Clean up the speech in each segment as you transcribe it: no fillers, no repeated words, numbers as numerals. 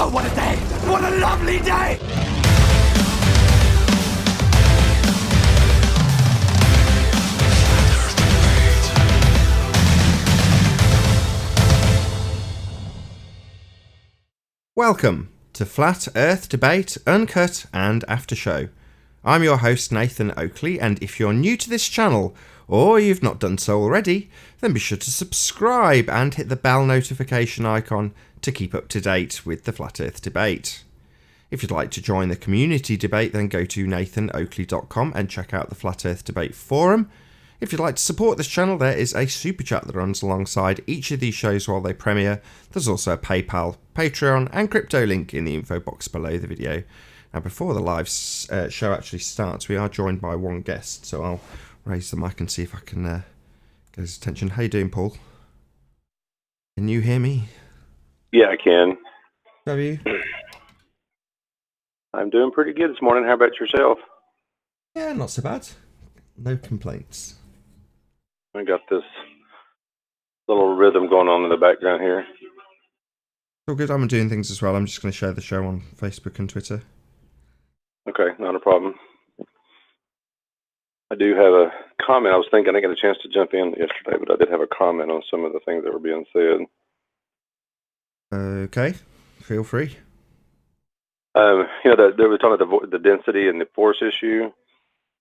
Oh, what a day! What a lovely day! Welcome to Flat Earth Debate, Uncut and After Show. I'm your host Nathan Oakley, and if you're new to this channel, or you've not done so already, then be sure to subscribe and hit the bell notification icon to keep up to date with the Flat Earth Debate. If you'd like to join the community debate, then go to nathanoakley.com and check out the Flat Earth Debate forum. If you'd like to support this channel, there is a super chat that runs alongside each of these shows while they premiere. There's also a PayPal, Patreon and crypto link in the info box below the video. Now, before the live show actually starts, we are joined by one guest, so I'll raise the mic and see if I can get his attention. How you doing, Paul? Can you hear me? Yeah, I can. How are you? I'm doing pretty good this morning. How about yourself? Yeah, not so bad. No complaints. I got this little rhythm going on in the background here. All good. I'm doing things as well. I'm just going to share the show on Facebook and Twitter. Okay, not a problem. I do have a comment. I was thinking I didn't get a chance to jump in yesterday, but I did have a comment on some of the things that were being said. Okay, feel free. They were talking about the density and the force issue,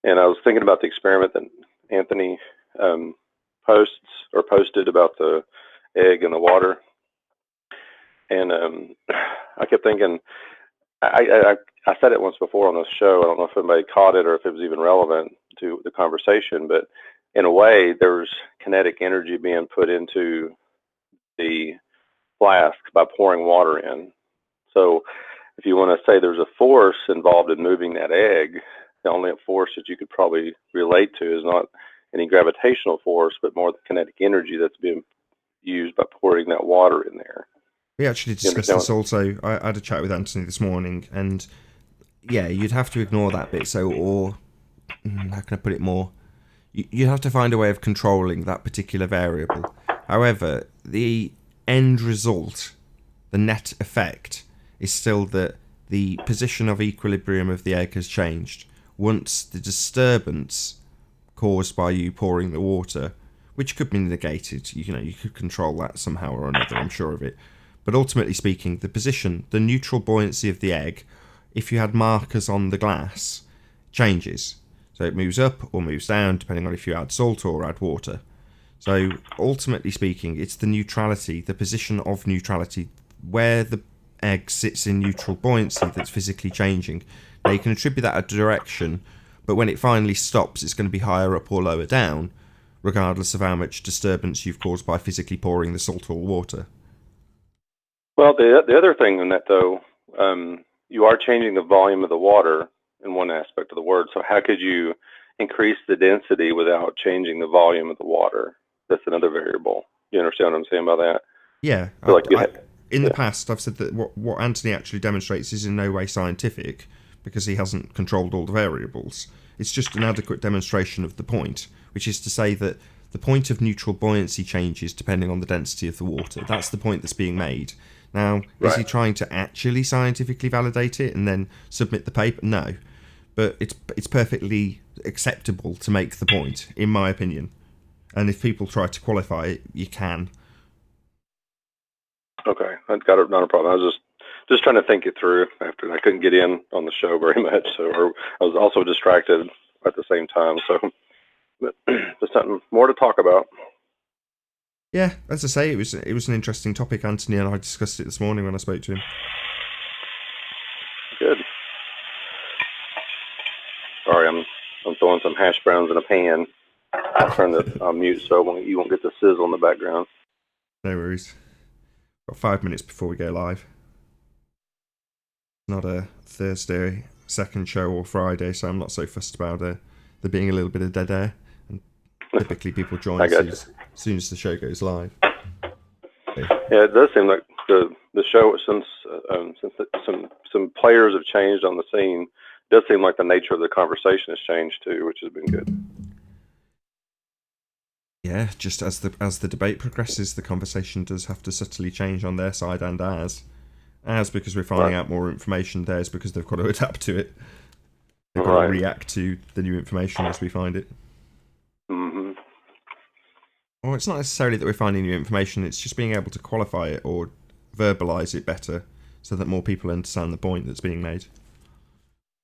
and I was thinking about the experiment that Anthony posted about the egg and the water, and I kept thinking, I said it once before on this show. I don't know if anybody caught it or if it was even relevant to the conversation, but in a way, there's kinetic energy being put into the flask by pouring water in. So if you want to say there's a force involved in moving that egg, the only force that you could probably relate to is not any gravitational force, but more the kinetic energy that's being used by pouring that water in there. We actually discussed this also. I had a chat with Anthony this morning, and yeah, you'd have to ignore that bit. So, or how can I put it more? You have to find a way of controlling that particular variable. However, the end result, the net effect, is still that the position of equilibrium of the egg has changed once the disturbance caused by you pouring the water, which could be negated. You could control that somehow or another. I'm sure of it. But ultimately speaking, the position, the neutral buoyancy of the egg, if you had markers on the glass, changes. So it moves up or moves down, depending on if you add salt or add water. So ultimately speaking, it's the neutrality, the position of neutrality, where the egg sits in neutral buoyancy that's physically changing. Now you can attribute that a direction, but when it finally stops, it's going to be higher up or lower down, regardless of how much disturbance you've caused by physically pouring the salt or water. Well, the other thing in that, though, you are changing the volume of the water in one aspect of the word. So how could you increase the density without changing the volume of the water? That's another variable. You understand what I'm saying by that? Yeah. In the past, I've said that what Anthony actually demonstrates is in no way scientific, because he hasn't controlled all the variables. It's just an adequate demonstration of the point, which is to say that the point of neutral buoyancy changes depending on the density of the water. That's the point that's being made. Now, is he trying to actually scientifically validate it and then submit the paper? No. But it's perfectly acceptable to make the point, in my opinion. And if people try to qualify it, you can. Okay, I've got it, not a problem. I was just trying to think it through after I couldn't get in on the show very much, or I was also distracted at the same time. So, but just something more to talk about. Yeah, as I say, it was an interesting topic. Anthony and I discussed it this morning when I spoke to him. Good. Sorry, I'm throwing some hash browns in a pan. I'll turn the on mute so you won't get the sizzle in the background. No worries. Got 5 minutes before we go live. Not a Thursday second show or Friday, so I'm not so fussed about there being a little bit of dead air. And typically people join as soon as the show goes live. Okay. Yeah, it does seem like the show, since some players have changed on the scene, it does seem like the nature of the conversation has changed too, which has been good. Yeah, just as the debate progresses, the conversation does have to subtly change on their side and ours. Ours because we're finding out more information. Theirs because they've got to adapt to it. They've got to react to the new information as we find it. Mm-hmm. Well, it's not necessarily that we're finding new information. It's just being able to qualify it or verbalise it better so that more people understand the point that's being made.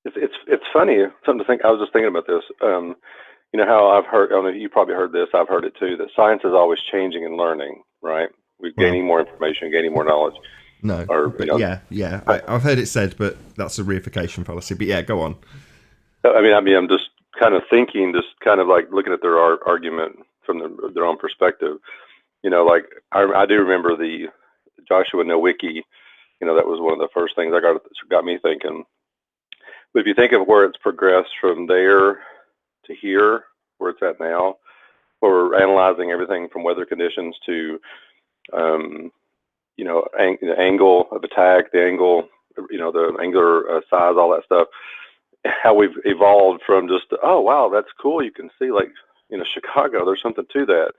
It's funny, something to think. I was just thinking about this. You know how I've heard, I don't know, you probably heard this, I've heard it too, that science is always changing and learning, right? We're gaining more information, gaining more knowledge. No, or, but yeah. I've heard it said, but that's a reification fallacy. But yeah, go on. I mean, I'm just kind of thinking, just kind of like looking at their argument from their own perspective. You know, like I do remember the Joshua Nowicki, you know, that was one of the first things got me thinking. But if you think of where it's progressed from there to here, where it's at now, where we're analyzing everything from weather conditions to, you know, the angle of attack, the angle, you know, the angular size, all that stuff, how we've evolved from just, oh, wow, that's cool. You can see, like, you know, Chicago, there's something to that,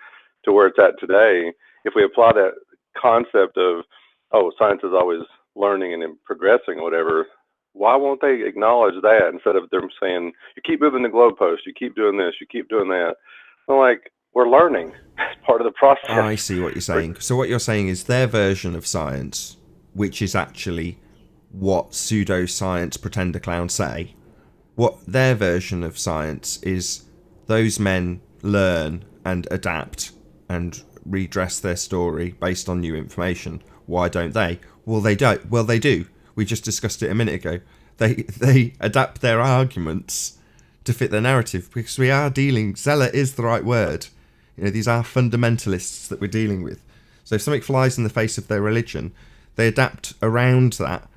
to where it's at today. If we apply that concept of, oh, science is always learning and progressing or whatever, why won't they acknowledge that instead of them saying, you keep moving the goalpost, you keep doing this, you keep doing that? I'm like, we're learning. It's part of the process. I see what you're saying. So what you're saying is their version of science, which is actually what pseudoscience pretender clowns say, what their version of science is those men learn and adapt and redress their story based on new information. Why don't they? Well, they don't. Well, they do. We just discussed it a minute ago. They adapt their arguments to fit their narrative because we are dealing. Zealot is the right word. You know, these are fundamentalists that we're dealing with. So if something flies in the face of their religion, they adapt around that.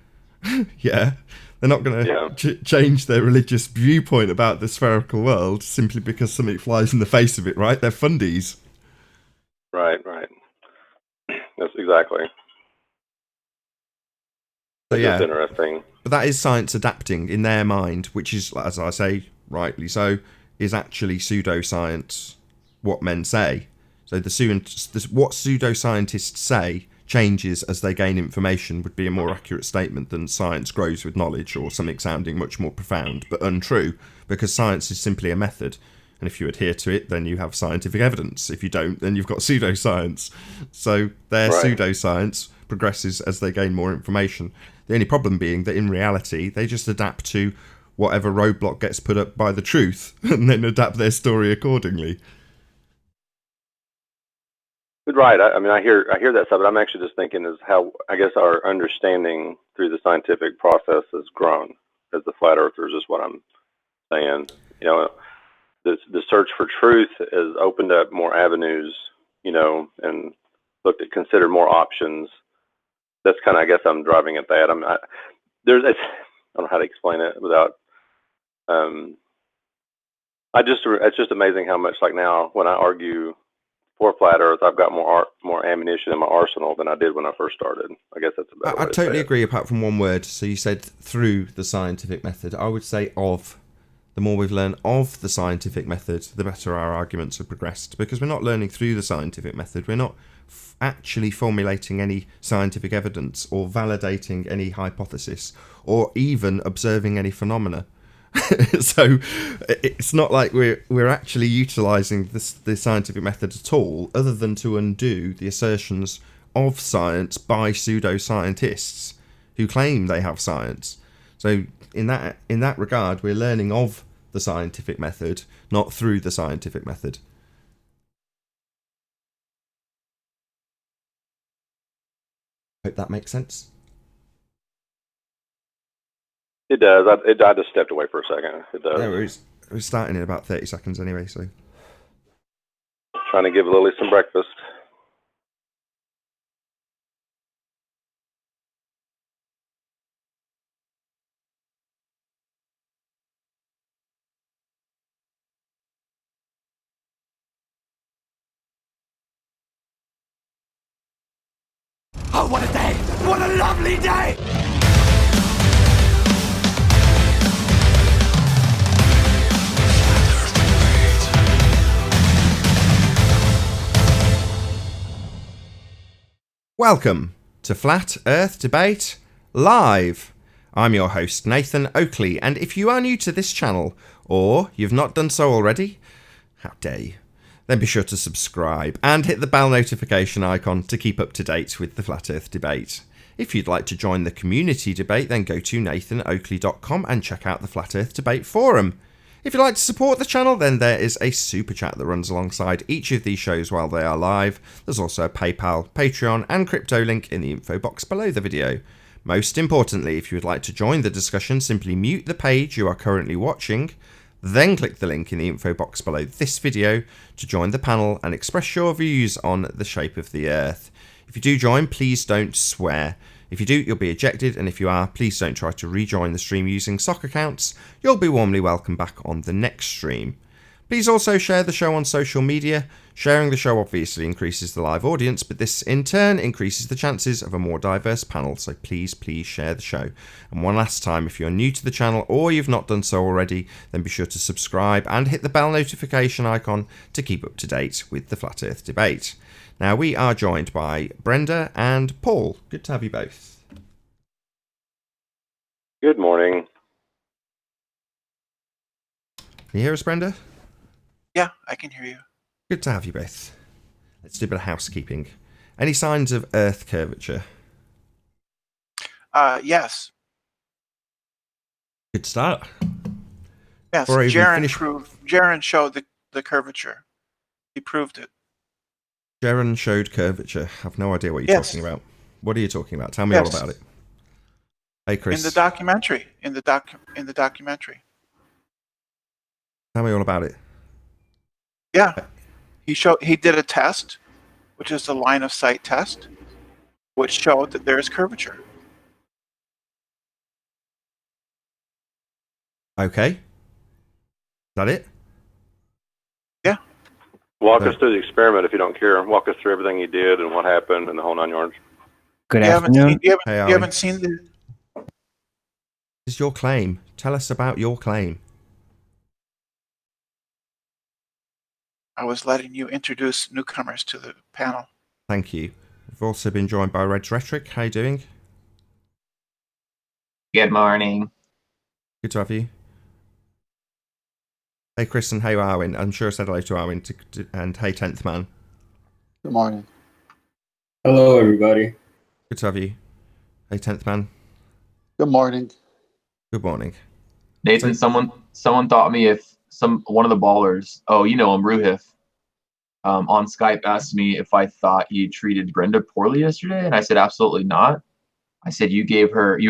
Yeah, they're not going to change their religious viewpoint about the spherical world simply because something flies in the face of it. Right? They're fundies. Right. That's exactly. So, yeah, it's interesting. But that is science adapting in their mind, which is, as I say, rightly so, is actually pseudoscience, what men say. So what pseudoscientists say changes as they gain information would be a more accurate statement than science grows with knowledge or something sounding much more profound, but untrue, because science is simply a method. And if you adhere to it, then you have scientific evidence. If you don't, then you've got pseudoscience. So their pseudoscience progresses as they gain more information. The only problem being that in reality, they just adapt to whatever roadblock gets put up by the truth and then adapt their story accordingly. Right. I mean, I hear that stuff, but I'm actually just thinking is how, I guess, our understanding through the scientific process has grown as the flat earthers is what I'm saying. You know, the search for truth has opened up more avenues, you know, and considered more options. That's kind of, I guess I'm driving at that. I don't know how to explain it without, it's just amazing how much, like now when I argue for flat earth, I've got more ammunition in my arsenal than I did when I first started. I guess that's about it. I totally agree, apart from one word. So you said through the scientific method. I would say of. The more we've learned of the scientific method, the better our arguments have progressed. Because we're not learning through the scientific method. We're not actually formulating any scientific evidence or validating any hypothesis or even observing any phenomena. So it's not like we're actually utilising the scientific method at all, other than to undo the assertions of science by pseudoscientists who claim they have science. So in that regard, we're learning of the scientific method, not through the scientific method. Hope that makes sense. It does. I just stepped away for a second. It does. Yeah, we're starting in about 30 seconds anyway, so. Trying to give Lily some breakfast. Oh, what a day! What a lovely day! Welcome to Flat Earth Debate live. I'm your host, Nathan Oakley, and if you are new to this channel, or you've not done so already, how dare you, then be sure to subscribe and hit the bell notification icon to keep up to date with the Flat Earth debate. If you'd like to join the community debate, then go to nathanoakley.com and check out the Flat Earth Debate Forum. If you'd like to support the channel, then there is a super chat that runs alongside each of these shows while they are live. There's also a PayPal, Patreon and crypto link in the info box below the video. Most importantly, if you would like to join the discussion, simply mute the page you are currently watching, then click the link in the info box below this video to join the panel and express your views on the shape of the Earth. If you do join, please don't swear. If you do, you'll be ejected, and if you are, please don't try to rejoin the stream using sock accounts. You'll be warmly welcomed back on the next stream. Please also share the show on social media. Sharing the show obviously increases the live audience, but this in turn increases the chances of a more diverse panel, so please share the show. And one last time, if you're new to the channel or you've not done so already, then be sure to subscribe and hit the bell notification icon to keep up to date with the Flat Earth debate. Now, we are joined by Brenda and Paul. Good to have you both. Good morning. Can you hear us, Brenda? Yeah, I can hear you. Good to have you both. Let's do a bit of housekeeping. Any signs of Earth curvature? Yes. Good start. Yes, Before I even Jaron finish- Jaron showed the curvature. He proved it. Jaron showed curvature. I've no idea what you're Yes. talking about. What are you talking about? Tell me all Yes. about it. Hey, Chris. In the documentary. In the documentary. Tell me all about it. Yeah. He did a test, which is the line of sight test, which showed that there is curvature. Okay. Is that it? Yeah. Walk us through the experiment if you don't care. Walk us through everything you did and what happened and the whole 9 yards. Good You afternoon. haven't seen the. This is your claim. Tell us about your claim. I was letting you introduce newcomers to the panel. Thank you. We've also been joined by Red's Rhetoric. How you doing? Good morning. Good to have you. Hey, Chris, and hey, Arwin. I'm sure I said hello to Arwin and hey, 10th Man. Good morning. Hello, everybody. Good to have you. Hey, 10th Man. Good morning. Good morning. Nathan, someone thought me if one of the ballers, oh, you know him, Ruhif, on Skype asked me if I thought you treated Brenda poorly yesterday, and I said absolutely not. I said you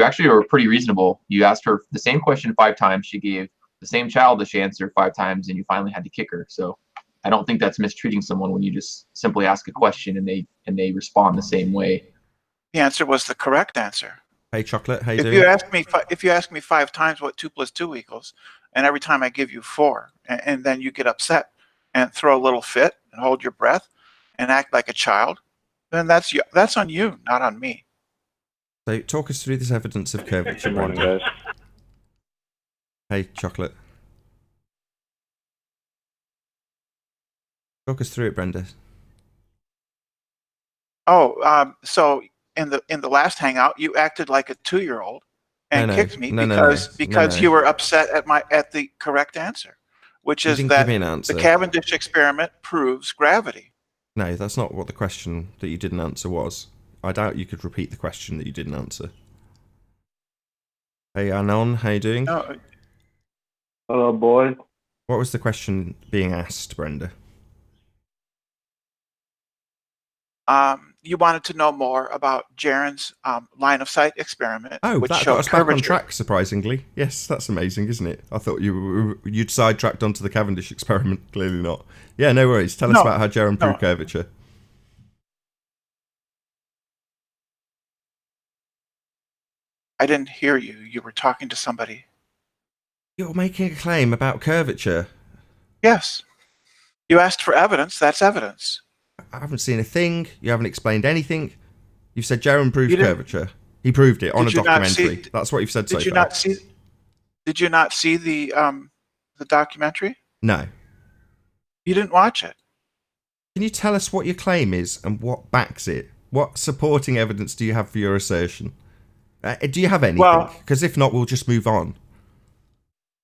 actually were pretty reasonable. You asked her the same question 5 times. She gave the same childish answer 5 times, and you finally had to kick her. So I don't think that's mistreating someone when you just simply ask a question and they respond the same way. The answer was the correct answer. Hey, Chocolate. How you If doing? you ask me 5 times what 2 + 2 equals, and every time I give you 4, and then you get upset and throw a little fit and hold your breath and act like a child, then that's on you, not on me. So, talk us through this evidence of curvature, Good morning, Brenda. guys. Hey, Chocolate. Talk us through it, Brenda. Oh, so in the last hangout, you acted like a 2-year-old and No, kicked me no, because no. you were upset at the correct answer, which You is didn't that give me an answer. the Cavendish experiment proves gravity. No, that's not what the question that you didn't answer was. I doubt you could repeat the question that you didn't answer. Hey, Anon, how you doing? No, Hello, boy. What was the question being asked, Brenda? you wanted to know more about Jaron's line of sight experiment, Oh, which that showed got us back on curvature. track, surprisingly. Yes, that's amazing, isn't it? I thought you'd sidetracked onto the Cavendish experiment. Clearly not. Yeah, no worries. Tell us No, about how Jaron proved no. curvature. I didn't hear you. You were talking to somebody. You're making a claim about curvature. Yes. You asked for evidence. That's evidence. I haven't seen a thing. You haven't explained anything. You've said Jaron proved You didn't- curvature. He proved it on a Did you not documentary. see- That's what you've said so Did you far. not see? Did you not see the documentary? No. You didn't watch it. Can you tell us what your claim is and what backs it? What supporting evidence do you have for your assertion? Do you have anything? Well- Because if not, we'll just move on.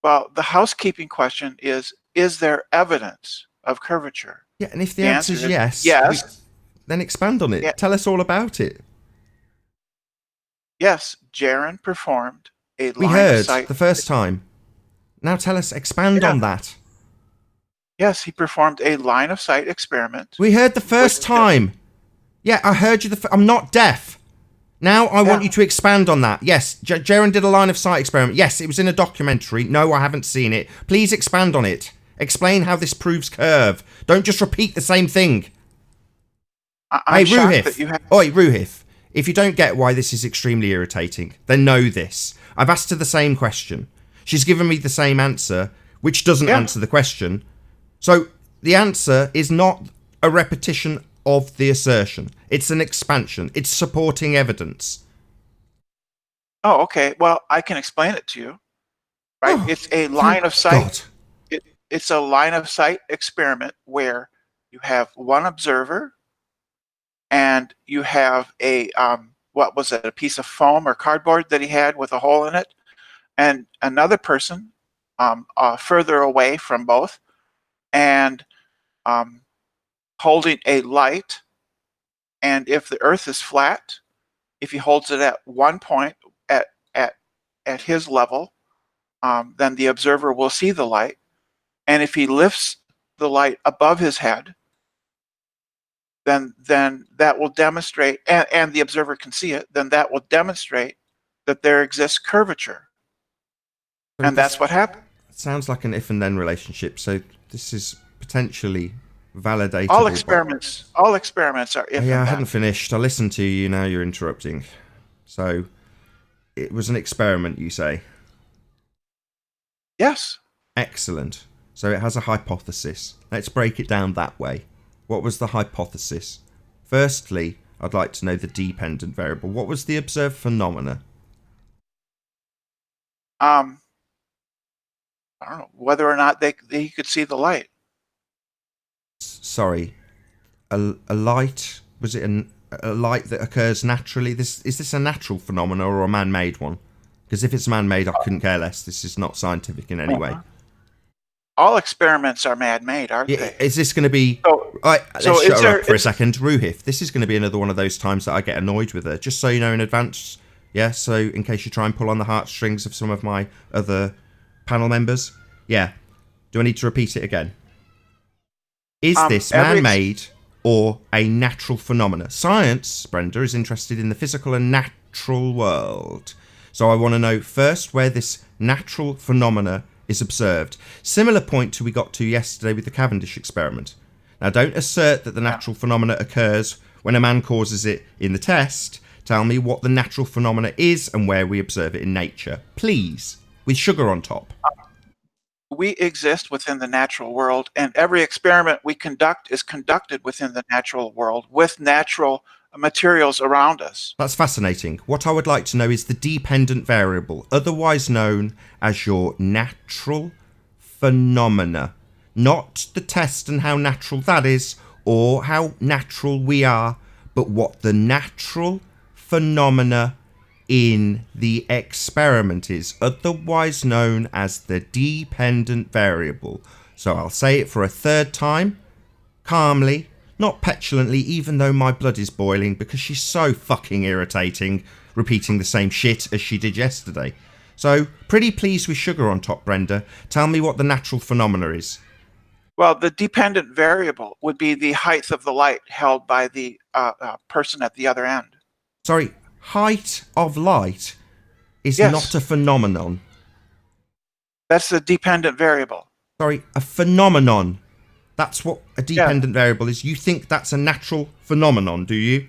Well, the housekeeping question is there evidence of curvature? Yeah, and if the The answer answer is is yes, then expand on it. Yeah. Tell us all about it. Yes, Jaron performed a We line heard of sight. the first time. Now tell us, expand Yeah. on that. Yes, he performed a line of sight experiment. We heard the first time. Yeah, I heard you. I'm not deaf. Now I want you to expand on that. Yes, Jaron did a line of sight experiment. Yes, it was in a documentary. No, I haven't seen it. Please expand on it. Explain how this proves curve. Don't just repeat the same thing. I'm shocked that Ruhif. you have. Oi, Ruhif. If you don't get why this is extremely irritating, then know this. I've asked her the same question. She's given me the same answer, which doesn't answer the question. So the answer is not a repetition of the assertion. It's an expansion. It's supporting evidence. Oh, okay. Well, I can explain it to you. Right? Oh, It's a line of sight. God. It's a line of sight experiment where you have one observer and you have a what was it, a piece of foam or cardboard that he had with a hole in it, and another person further away from both, and holding a light. And if the Earth is flat, if he holds it at one point at his level, then the observer will see the light. And if he lifts the light above his head, then that will demonstrate, and the observer can see it, then that will demonstrate that there exists curvature. And that's what happened. It sounds like an if and then relationship. So this is potentially validated. All experiments are if and Yeah, I then. hadn't finished. I listened to you. Now you're interrupting. So it was an experiment, you say? Yes. Excellent. So it has a hypothesis. Let's break it down that way. What was the hypothesis? Firstly, I'd like to know the dependent variable. What was the observed phenomena? I don't know whether or not he could see the light. Sorry, a light? Was it a light that occurs naturally? Is this a natural phenomenon or a man-made one? Because if it's man-made, I couldn't care less. This is not scientific in any way. All experiments are man-made, aren't they? Is this going to be... let's shut her up for a second. Ruhif, this is going to be another one of those times that I get annoyed with her. Just so you know in advance. Yeah, so in case you try and pull on the heartstrings of some of my other panel members. Yeah. Do I need to repeat it again? Is this man-made or a natural phenomena? Science, Brenda, is interested in the physical and natural world. So I want to know first where this natural phenomena is observed. Similar point to we got to yesterday with the Cavendish experiment. Now, don't assert that the natural phenomena occurs when a man causes it in the test. Tell me what the natural phenomena is and where we observe it in nature. Please, with sugar on top. We exist within the natural world, and every experiment we conduct is conducted within the natural world with natural materials around us. That's fascinating. What I would like to know is the dependent variable, otherwise known as your natural phenomena. Not the test and how natural that is, or how natural we are, but what the natural phenomena in the experiment is, otherwise known as the dependent variable. So I'll say it for a third time, calmly, not petulantly, even though my blood is boiling because she's so fucking irritating, repeating the same shit as she did yesterday. So, pretty please with sugar on top, Brenda. Tell me what the natural phenomena is. Well, the dependent variable would be the height of the light held by the person at the other end. Sorry, height of light is Yes. not a phenomenon. That's the dependent variable. Sorry, a phenomenon. That's what a dependent variable is. You think that's a natural phenomenon, do you?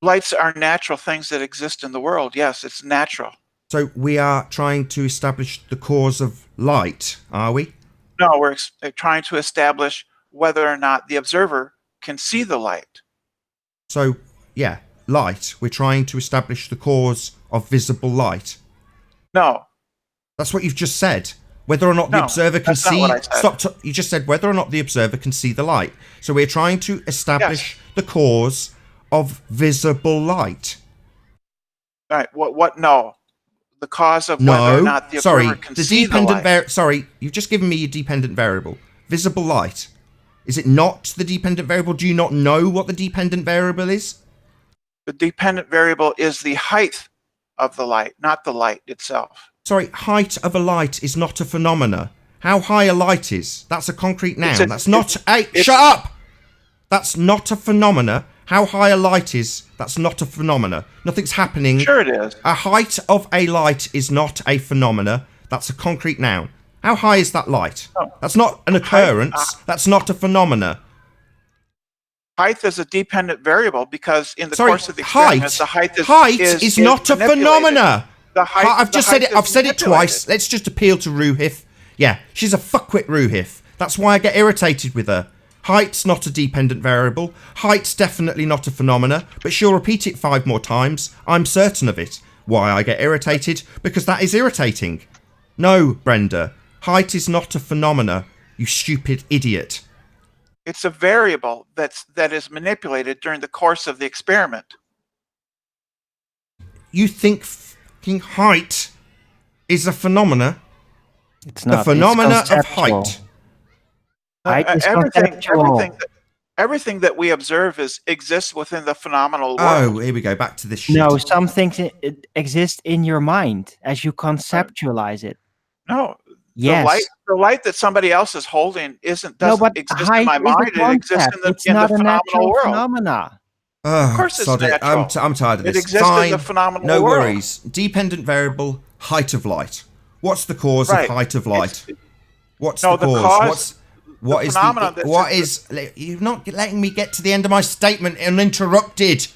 Lights are natural things that exist in the world. Yes, it's natural. So we are trying to establish the cause of light, are we? No, we're trying to establish whether or not the observer can see the light. So, yeah, light. We're trying to establish the cause of visible light. No. That's what you've just said. Whether or not the No, observer can that's not see... what I said. You just said whether or not the observer can see the light. So we're trying to establish the cause of visible light. All right. What? No. The cause of whether or not the observer sorry, can the see dependent the light. sorry, you've just given me your dependent variable. Visible light. Is it not the dependent variable? Do you not know what the dependent variable is? The dependent variable is the height of the light, not the light itself. Sorry, height of a light is not a phenomena. How high a light is, that's a concrete noun. That's not... Hey, shut up! That's not a phenomena. How high a light is, that's not a phenomena. Nothing's happening. Sure it is. A height of a light is not a phenomena. That's a concrete noun. How high is that light? Oh. That's not an occurrence. That's not a phenomena. Height is a dependent variable because in the course of the experiment, the height is not a phenomena. I've said it twice. Let's just appeal to Ruhif. Yeah, she's a fuckwit Ruhif. That's why I get irritated with her. Height's not a dependent variable. Height's definitely not a phenomena, but she'll repeat it 5 more times. I'm certain of it. Why I get irritated? Because that is irritating. No, Brenda. Height is not a phenomena, you stupid idiot. It's a variable that is manipulated during the course of the experiment. You think fucking height is a phenomena? It's not. The phenomena it's of height. Height is conceptual. Everything that we observe exists within the phenomenal world. Oh, here we go. Back to this shit. No, some things exist in your mind as you conceptualize it. No. Yes. The light that somebody else is holding doesn't exist in my height mind. is a It exists in the, it's in the not a phenomenal natural world. phenomena. Oh, Of course it's sod it. natural. I'm tired of this. It exists Fine. in the phenomenal No world. worries. Dependent variable, height of light. What's the cause of height of light? What's the cause? You're not letting me get to the end of my statement uninterrupted.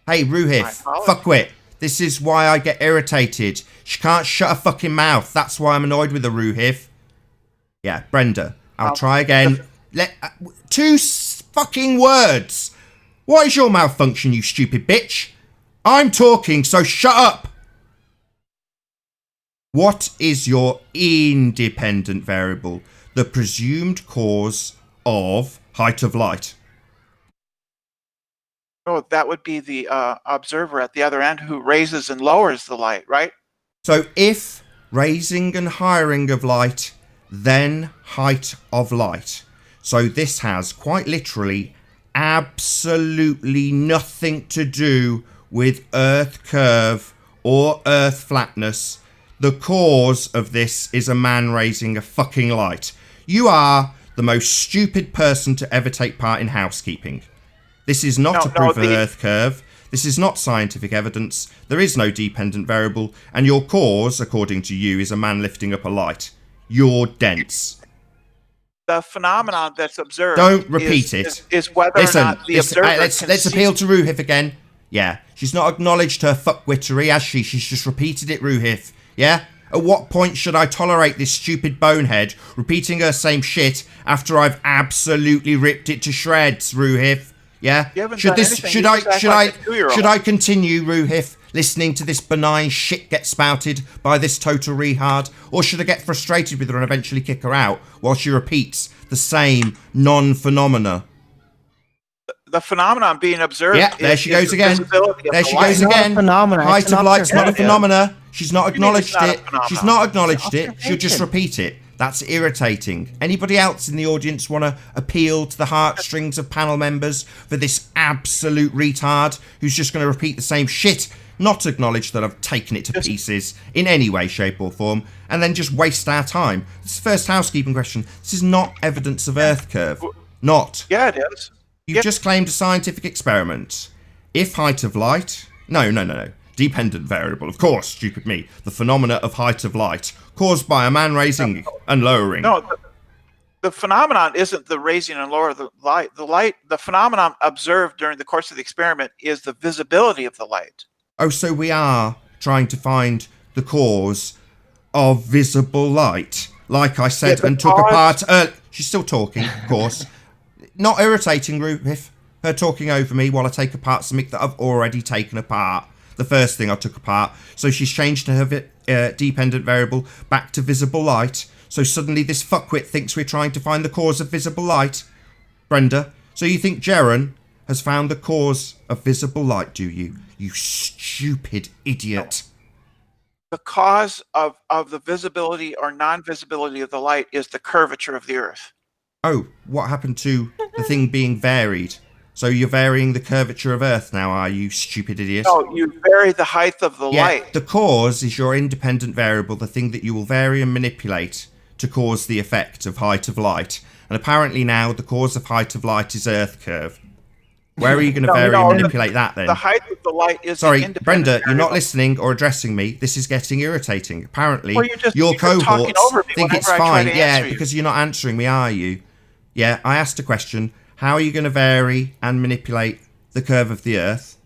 Hey, Ruhif, fuckwit. This is why I get irritated. She can't shut her fucking mouth. That's why I'm annoyed with the Ruhif. Yeah, Brenda, I'll try again. 2 fucking words. What is your malfunction, you stupid bitch? I'm talking, so shut up. What is your independent variable? The presumed cause of height of light. Oh, that would be the observer at the other end who raises and lowers the light, right? So if raising and hiring of light, then height of light. So this has quite literally absolutely nothing to do with Earth curve or Earth flatness. The cause of this is a man raising a fucking light. You are the most stupid person to ever take part in housekeeping. This is not a proof of Earth curve. This is not scientific evidence. There is no dependent variable. And your cause, according to you, is a man lifting up a light. You're dense. The phenomenon that's observed Don't repeat it. Is whether or not the observer let's appeal to Ruhif again. Yeah, she's not acknowledged her fuckwittery, has she? She's just repeated it, Ruhif. Yeah? At what point should I tolerate this stupid bonehead repeating her same shit after I've absolutely ripped it to shreds, Ruhif? Yeah? Should I continue, Ruhif, listening to this benign shit get spouted by this total retard? Or should I get frustrated with her and eventually kick her out while she repeats the same non-phenomena? The phenomenon being observed. Yeah, there she goes again. There she goes again. Height of light's not a phenomena. She's not acknowledged it. She's not acknowledged it. She'll just repeat it. That's irritating. Anybody else in the audience want to appeal to the heartstrings of panel members for this absolute retard who's just going to repeat the same shit, not acknowledge that I've taken it to pieces in any way, shape or form, and then just waste our time? This is the first housekeeping question. This is not evidence of Earth curve. Not. Yeah, it is. You've just claimed a scientific experiment. If height of light... No. Dependent variable, of course, stupid me. The phenomena of height of light, caused by a man raising and lowering. No, the phenomenon isn't the raising and lower of the light. The phenomenon observed during the course of the experiment is the visibility of the light. Oh, so we are trying to find the cause of visible light. Like I said, and took apart... she's still talking, of course. Not irritating, Ruhif, her talking over me while I take apart something that I've already taken apart. The first thing I took apart. So she's changed her dependent variable back to visible light. So suddenly this fuckwit thinks we're trying to find the cause of visible light. Brenda, so you think Jaren has found the cause of visible light, do you? You stupid idiot. The cause of the visibility or non-visibility of the light is the curvature of the Earth. Oh, what happened to the thing being varied? So you're varying the curvature of Earth now, are you, stupid idiot? No, you vary the height of the light. The cause is your independent variable, the thing that you will vary and manipulate to cause the effect of height of light. And apparently now the cause of height of light is Earth curve. Where are you going to vary and manipulate that then? The height of the light is Sorry, the independent Brenda, variable. you're not listening or addressing me. This is getting irritating. Apparently, Well, your you're talking cohorts over me think it's whenever I try fine. to Yeah, answer you. because you're not answering me, are you? Yeah, I asked a question. How are you going to vary and manipulate the curve of the Earth?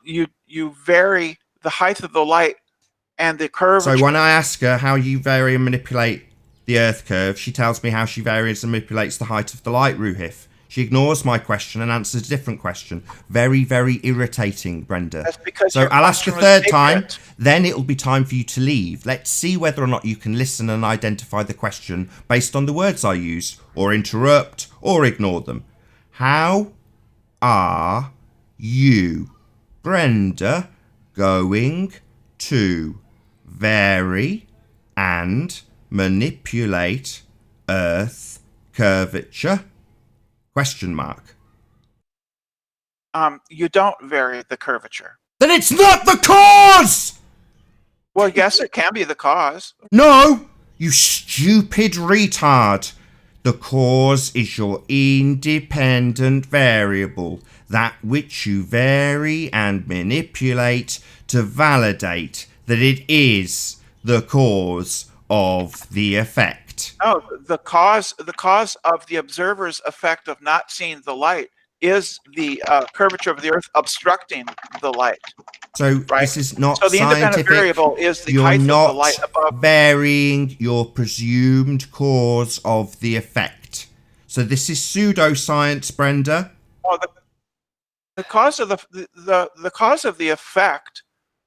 You vary the height of the light and the curvature. So when I ask her how you vary and manipulate the Earth curve, she tells me how she varies and manipulates the height of the light, Ruhif. She ignores my question and answers a different question. Very, very irritating, Brenda. That's because so your I'll ask a question was third time, ignorant. then it'll be time for you to leave. Let's see whether or not you can listen and identify the question based on the words I use, or interrupt, or ignore them. How are you, Brenda, going to vary and manipulate Earth curvature? Question mark. You don't vary the curvature. Then it's not the cause! Well, yes, it can be the cause. No! You stupid retard. The cause is your independent variable, that which you vary and manipulate to validate that it is the cause of the effect. No, the cause of the observer's effect of not seeing the light is the curvature of the Earth obstructing the light. So right? this is not So the independent scientific. variable is the You're height not of the light above. varying your presumed cause of the effect. So this is pseudoscience, Brenda. Oh, the cause of the cause of the effect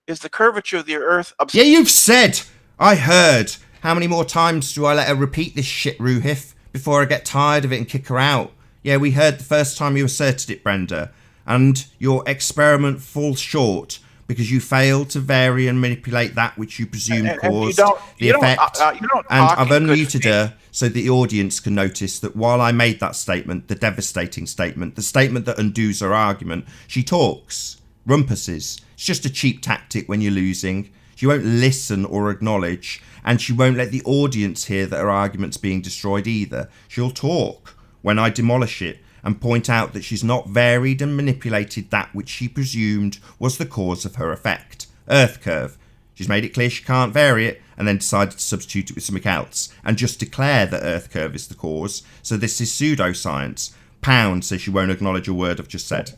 is the curvature of the Earth. Yeah, you've said. I heard. How many more times do I let her repeat this shit, Ruhif, before I get tired of it and kick her out? Yeah, we heard the first time you asserted it, Brenda. And your experiment falls short because you failed to vary and manipulate that which you presume caused the effect. And I've unmuted her so the audience can notice that while I made that statement, the devastating statement, the statement that undoes her argument, she talks, rumpuses. It's just a cheap tactic when you're losing. She won't listen or acknowledge, and she won't let the audience hear that her argument's being destroyed either. She'll talk when I demolish it and point out that she's not varied and manipulated that which she presumed was the cause of her effect. Earth curve. She's made it clear she can't vary it and then decided to substitute it with something else and just declare that Earth curve is the cause. So this is pseudoscience. Pound says she won't acknowledge a word I've just said.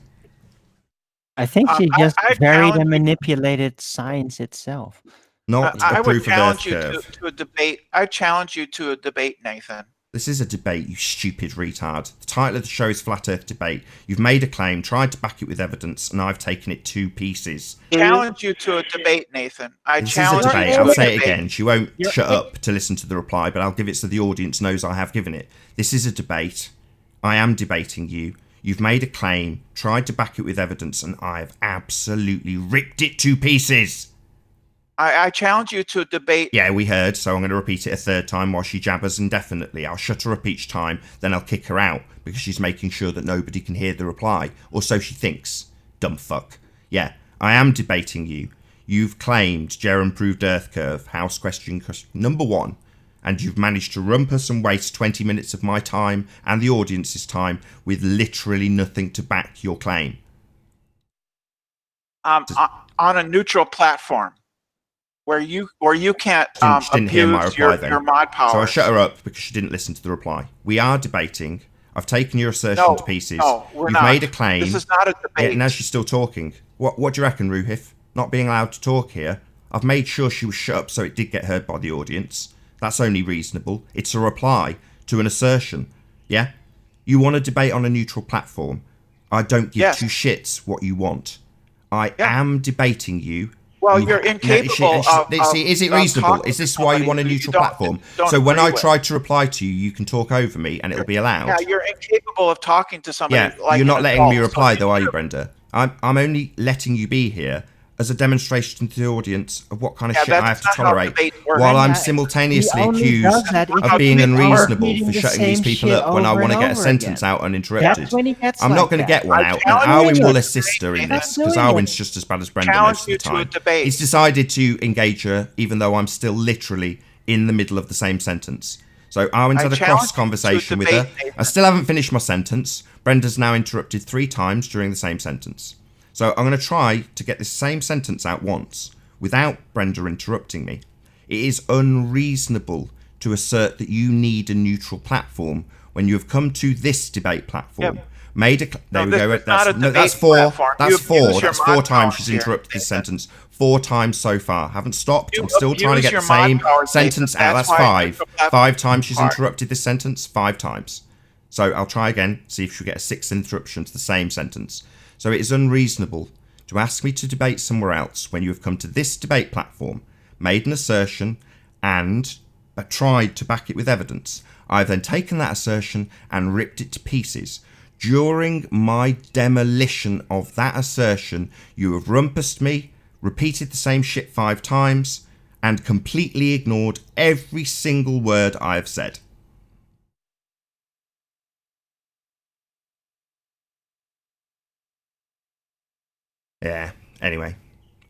I think she just I varied challenge and you- manipulated science itself. Not I a would proof of Earth challenge you curve. to a debate. I challenge you to a debate, Nathan. This is a debate, you stupid retard. The title of the show is Flat Earth Debate. You've made a claim, tried to back it with evidence, and I've taken it to pieces. Challenge you to a debate, Nathan. I This is a challenge you debate. to I'll a say it debate. again. She won't shut up to listen to the reply, but I'll give it so the audience knows I have given it. This is a debate. I am debating you. You've made a claim, tried to back it with evidence, and I've absolutely ripped it to pieces. I challenge you to a debate. Yeah, we heard, so I'm going to repeat it a third time while she jabbers indefinitely. I'll shut her up each time, then I'll kick her out, because she's making sure that nobody can hear the reply. Or so she thinks. Dumb fuck. Yeah, I am debating you. You've claimed Jerem proved Earth curve, house question number 1, and you've managed to rumpus and waste 20 minutes of my time and the audience's time with literally nothing to back your claim. On a neutral platform where you can't She didn't hear my abuse reply then. your mod power. So I shut her up because she didn't listen to the reply. We are debating. I've taken your assertion to pieces. No, we're You've not. made a claim. This is not a debate. Yeah, now she's still talking. What do you reckon, Ruhif? Not being allowed to talk here? I've made sure she was shut up so it did get heard by the audience. That's only reasonable. It's a reply to an assertion. Yeah? You want to debate on a neutral platform. I don't give two shits what you want. I am debating you. Well, you're incapable is it reasonable? Is this why you want a neutral platform? So when I try to reply to you, you can talk over me and it'll be allowed. Yeah, you're incapable of talking to somebody. Yeah, like you're not letting me reply, so though, are you, Brenda? I'm only letting you be here as a demonstration to the audience of what kind of shit I have to tolerate, while I'm simultaneously accused of being unreasonable for shutting these people up when I want to get a sentence out uninterrupted. I'm not going to get one out, and Arwin will assist her in this, because Arwin's just as bad as Brenda most of the time. He's decided to engage her, even though I'm still literally in the middle of the same sentence. So Arwin's had a cross conversation with her. I still haven't finished my sentence. Brenda's now interrupted 3 times during the same sentence. So I'm going to try to get this same sentence out once without Brenda interrupting me. It is unreasonable to assert that you need a neutral platform when you have come to this debate platform. Yep. There we go. That's 4. That's 4. That's 4 times she's interrupted this sentence. 4 times so far. Haven't stopped. I'm still trying to get the same sentence out. That's 5. 5 times she's interrupted this sentence. 5 times. So I'll try again, see if she'll get a 6th interruption to the same sentence. So it is unreasonable to ask me to debate somewhere else when you have come to this debate platform, made an assertion, and tried to back it with evidence. I've then taken that assertion and ripped it to pieces. During my demolition of that assertion, you have rumpused me, repeated the same shit 5 times, and completely ignored every single word I have said. Yeah, anyway,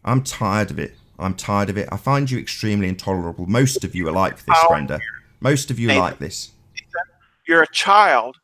I'm tired of it. I find you extremely intolerable. Most of you are like this, Brenda. Most of you are like this. You're a child.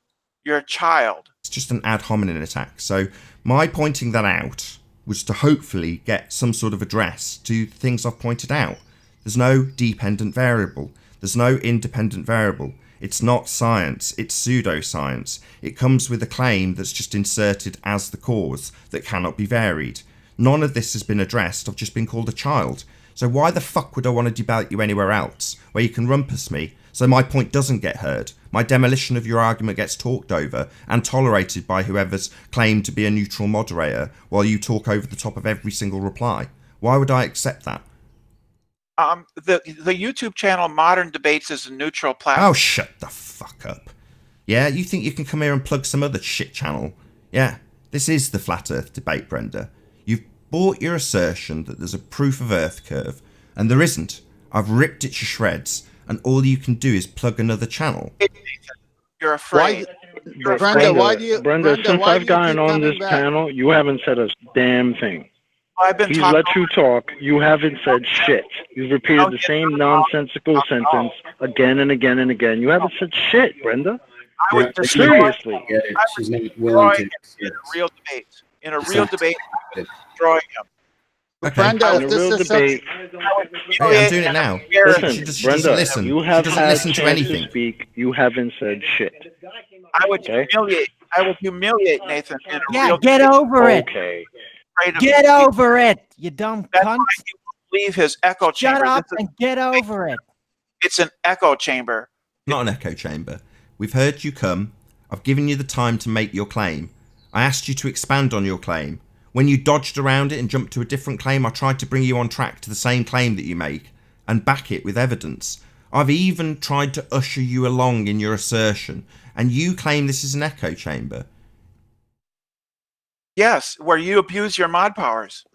You're a child. It's just an ad hominem attack. So my pointing that out was to hopefully get some sort of address to things I've pointed out. There's no dependent variable. There's no independent variable. It's not science, it's pseudoscience. It comes with a claim that's just inserted as the cause that cannot be varied. None of this has been addressed. I've just been called a child. So why the fuck would I want to debate you anywhere else where you can rumpus me so my point doesn't get heard? My demolition of your argument gets talked over and tolerated by whoever's claimed to be a neutral moderator while you talk over the top of every single reply. Why would I accept that? The YouTube channel Modern Debates is a neutral platform. Oh, shut the fuck up. Yeah, you think you can come here and plug some other shit channel? Yeah, this is the Flat Earth debate, Brenda. You've bought your assertion that there's a proof of Earth curve, and there isn't. I've ripped it to shreds, and all you can do is plug another channel. You're afraid. Brenda, since I've gotten on this panel, you haven't said a damn thing. He's let you talk. You haven't said shit. You've repeated the same nonsensical sentence again and again and again. You haven't said shit, Brenda. Seriously. She's not willing to. In a real debate. In a real debate, destroying him. Okay. Brenda, In a real debate. Hey, I'm doing it now. Listen, she Brenda, doesn't listen. you have she doesn't had listen to anything. To speak. You haven't said shit. I would humiliate Nathan in a real get debate. over it. Okay. Get over it, you dumb That's cunt. why you leave his echo chamber. Shut up and get over it. It's an echo chamber. Not an echo chamber. We've heard you come. I've given you the time to make your claim. I asked you to expand on your claim. When you dodged around it and jumped to a different claim, I tried to bring you on track to the same claim that you make and back it with evidence. I've even tried to usher you along in your assertion, and you claim this is an echo chamber. Yes, where you abuse your mod powers.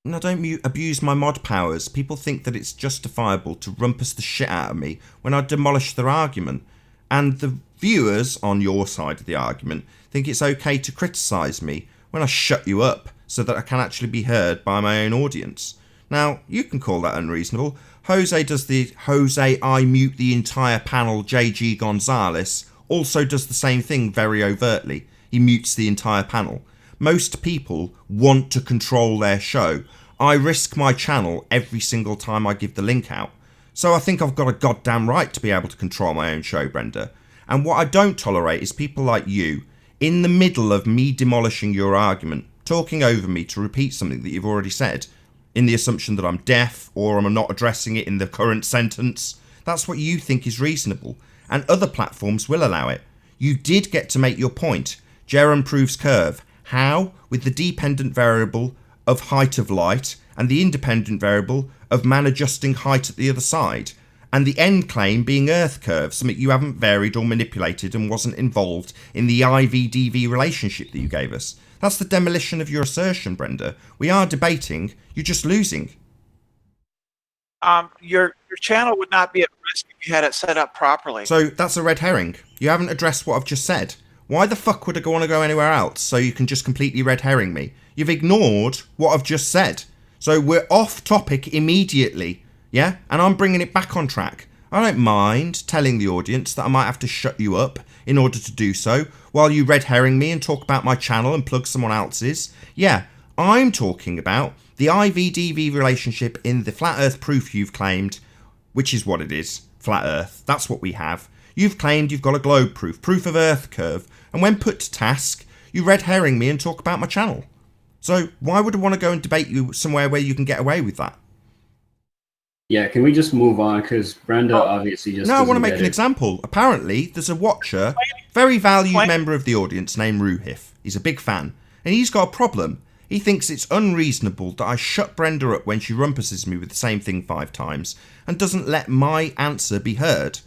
No, don't abuse my mod powers. People think that it's justifiable to rumpus the shit out of me when I demolish their argument. And the viewers on your side of the argument think it's okay to criticise me when I shut you up so that I can actually be heard by my own audience. Now, you can call that unreasonable. Jose I mute the entire panel JG Gonzalez also does the same thing very overtly. He mutes the entire panel. Most people want to control their show. I risk my channel every single time I give the link out. So I think I've got a goddamn right to be able to control my own show, Brenda. And what I don't tolerate is people like you, in the middle of me demolishing your argument, talking over me to repeat something that you've already said, in the assumption that I'm deaf or I'm not addressing it in the current sentence. That's what you think is reasonable. And other platforms will allow it. You did get to make your point. Jerem proves curve. How? With the dependent variable of height of light and the independent variable of man adjusting height at the other side, and the end claim being Earth curve, something you haven't varied or manipulated and wasn't involved in the IV-DV relationship that you gave us. That's the demolition of your assertion, Brenda. We are debating, you're just losing. Your channel would not be at risk if you had it set up properly. So that's a red herring. You haven't addressed what I've just said. Why the fuck would I want to go anywhere else so you can just completely red herring me? You've ignored what I've just said. So we're off topic immediately, yeah? And I'm bringing it back on track. I don't mind telling the audience that I might have to shut you up in order to do so while you red herring me and talk about my channel and plug someone else's. Yeah, I'm talking about the IV-DV relationship in the flat earth proof you've claimed, which is what it is, flat earth. That's what we have. You've claimed you've got a globe proof of earth curve, and when put to task, you red herring me and talk about my channel. So why would I want to go and debate you somewhere where you can get away with that? Yeah, can we just move on? Because Brenda obviously just. No, I want to make an example. Apparently, there's a watcher, very valued member of the audience named Ruhif. He's a big fan, and he's got a problem. He thinks it's unreasonable that I shut Brenda up when she rumpuses me with the same thing 5 times, and doesn't let my answer be heard.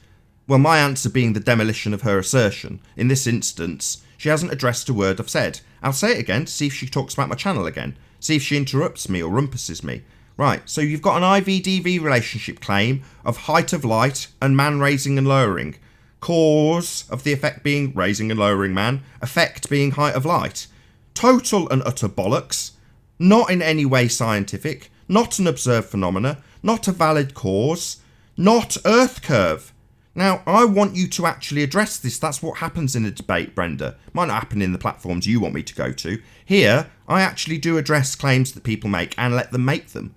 Well, my answer being the demolition of her assertion. In this instance, she hasn't addressed a word I've said. I'll say it again to see if she talks about my channel again. See if she interrupts me or rumpuses me. Right, so you've got an IV-DV relationship claim of height of light and man raising and lowering. Cause of the effect being raising and lowering man. Effect being height of light. Total and utter bollocks. Not in any way scientific. Not an observed phenomena. Not a valid cause. Not Earth curve. Now, I want you to actually address this. That's what happens in a debate, Brenda. Might not happen in the platforms you want me to go to. Here, I actually do address claims that people make and let them make them.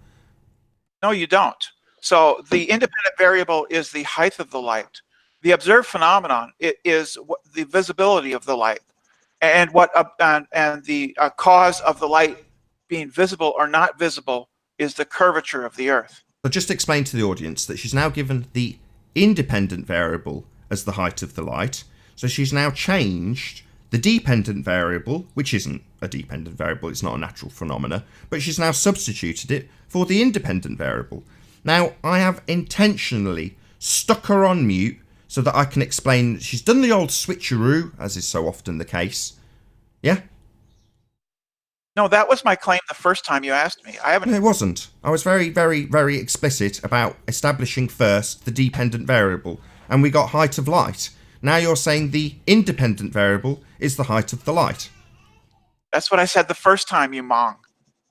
No, you don't. So the independent variable is the height of the light. The observed phenomenon is the visibility of the light, and the cause of the light being visible or not visible is the curvature of the Earth. So just explain to the audience that she's now given the independent variable as the height of the light. So she's now changed the dependent variable, which isn't a dependent variable, it's not a natural phenomena, but she's now substituted it for the independent variable. Now, I have intentionally stuck her on mute so that I can explain that she's done the old switcheroo, as is so often the case. Yeah? No, that was my claim the first time you asked me. I haven't. No, it wasn't. I was very, very, very explicit about establishing first the dependent variable, and we got height of light. Now you're saying the independent variable is the height of the light. That's what I said the first time, you mong.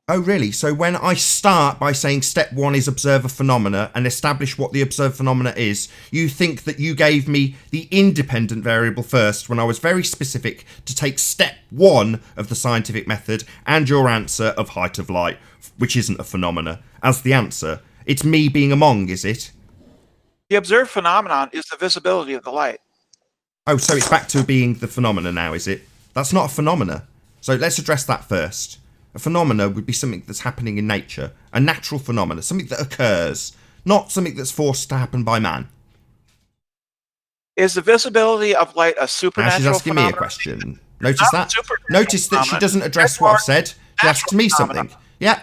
Oh, really? So when I start by saying step 1 is observe a phenomena and establish what the observed phenomena is, you think that you gave me the independent variable first when I was very specific to take step 1 of the scientific method and your answer of height of light, which isn't a phenomena, as the answer. It's me being a mong, is it? The observed phenomenon is the visibility of the light. Oh, so it's back to being the phenomena now, is it? That's not a phenomena. So let's address that first. A phenomena would be something that's happening in nature. A natural phenomena. Something that occurs. Not something that's forced to happen by man. Is the visibility of light a supernatural now she's asking phenomenon? Me a question. Notice that? Notice that she doesn't address what I've said. She asks me something. Yeah,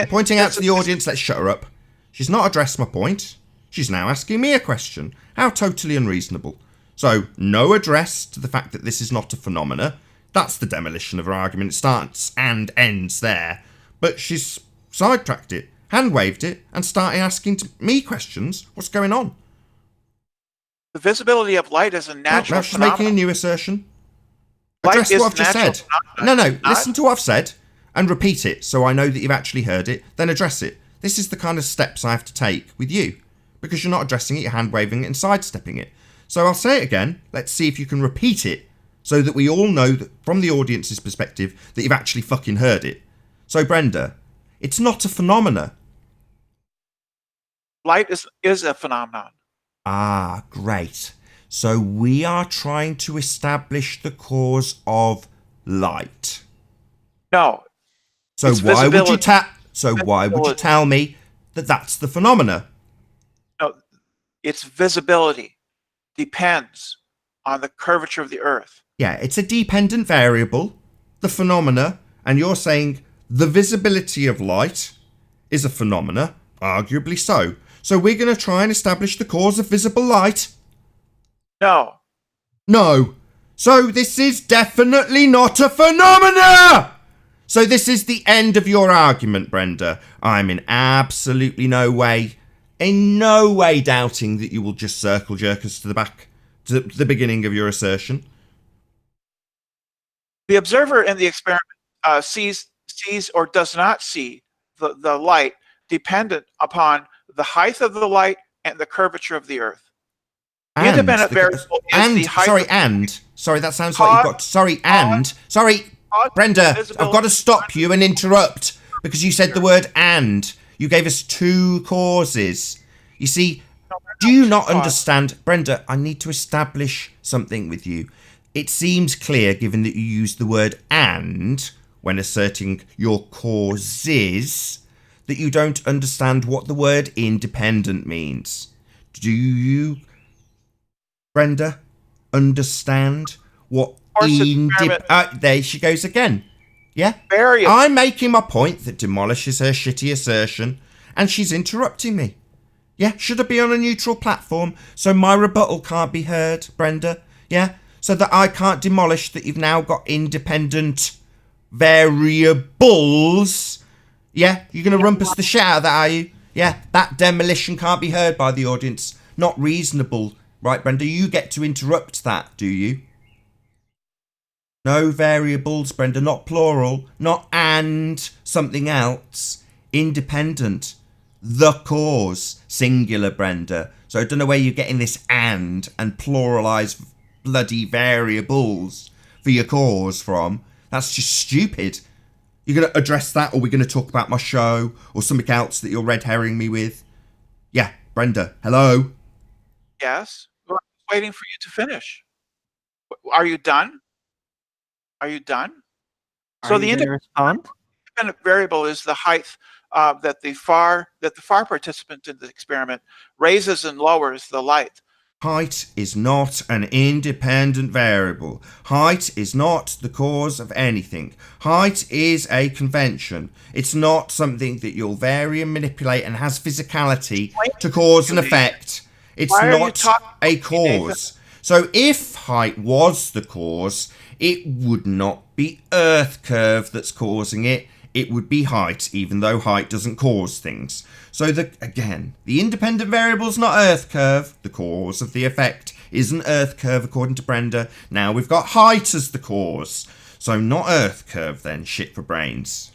pointing out to the audience, let's shut her up. She's not addressed my point. She's now asking me a question. How totally unreasonable. So, no address to the fact that this is not a phenomena. That's the demolition of her argument. It starts and ends there. But she's sidetracked it, hand-waved it, and started asking me questions. What's going on? The visibility of light is a natural now she's phenomenon. making a new assertion. Address what I've just said. No, listen to what I've said and repeat it so I know that you've actually heard it, then address it. This is the kind of steps I have to take with you. Because you're not addressing it, you're hand-waving it and sidestepping it. So I'll say it again. Let's see if you can repeat it so that we all know that from the audience's perspective that you've actually fucking heard it. So Brenda, it's not a phenomena. Light is a phenomenon. Ah, great. So we are trying to establish the cause of light. No. So why would you tell me that that's the phenomena? No, its visibility depends on the curvature of the Earth. Yeah, it's a dependent variable, the phenomena, and you're saying The visibility of light is a phenomena, arguably so. So we're going to try and establish the cause of visible light? No. No. So this is definitely not a phenomena! So this is the end of your argument, Brenda. I'm in absolutely no way doubting that you will just circle jerk us to the beginning of your assertion. The observer in the experiment sees or does not see the light dependent upon the height of the light and the curvature of the Earth. The independent variable is the height. Sorry, that sounds like you've got. Brenda, I've got to stop you and interrupt because you said the word and. You gave us two causes. You see, do you not understand? Brenda, I need to establish something with you. It seems clear, given that you used the word and when asserting your causes, that you don't understand what the word independent means. Do you, Brenda, understand what there she goes again. Yeah? I'm making my point that demolishes her shitty assertion, and she's interrupting me. Yeah? Should I be on a neutral platform so my rebuttal can't be heard, Brenda? Yeah? So that I can't demolish that you've now got independent variables. Yeah? You're going to rumpus the shit out of that, are you? Yeah? That demolition can't be heard by the audience. Not reasonable. Right, Brenda? You get to interrupt that, do you? No variables, Brenda, not plural, not and something else. Independent. The cause. Singular, Brenda. So I don't know where you're getting this and pluralise bloody variables for your cause from. That's just stupid. You're going to address that, or we're going to talk about my show or something else that you're red herring me with? Yeah, Brenda, hello? Yes. Well, I'm waiting for you to finish. Are you done? Are you done? So the independent variable is the height that the far participant in the experiment raises and lowers the light. Height is not an independent variable. Height is not the cause of anything. Height is a convention. It's not something that you'll vary and manipulate and has physicality to cause an effect. It's not a cause. So if height was the cause, it would not be Earth curve that's causing it. It would be height, even though height doesn't cause things. So again, the independent variable's not Earth curve. The cause of the effect isn't Earth curve, according to Brenda. Now we've got height as the cause. So not Earth curve then, shit for brains.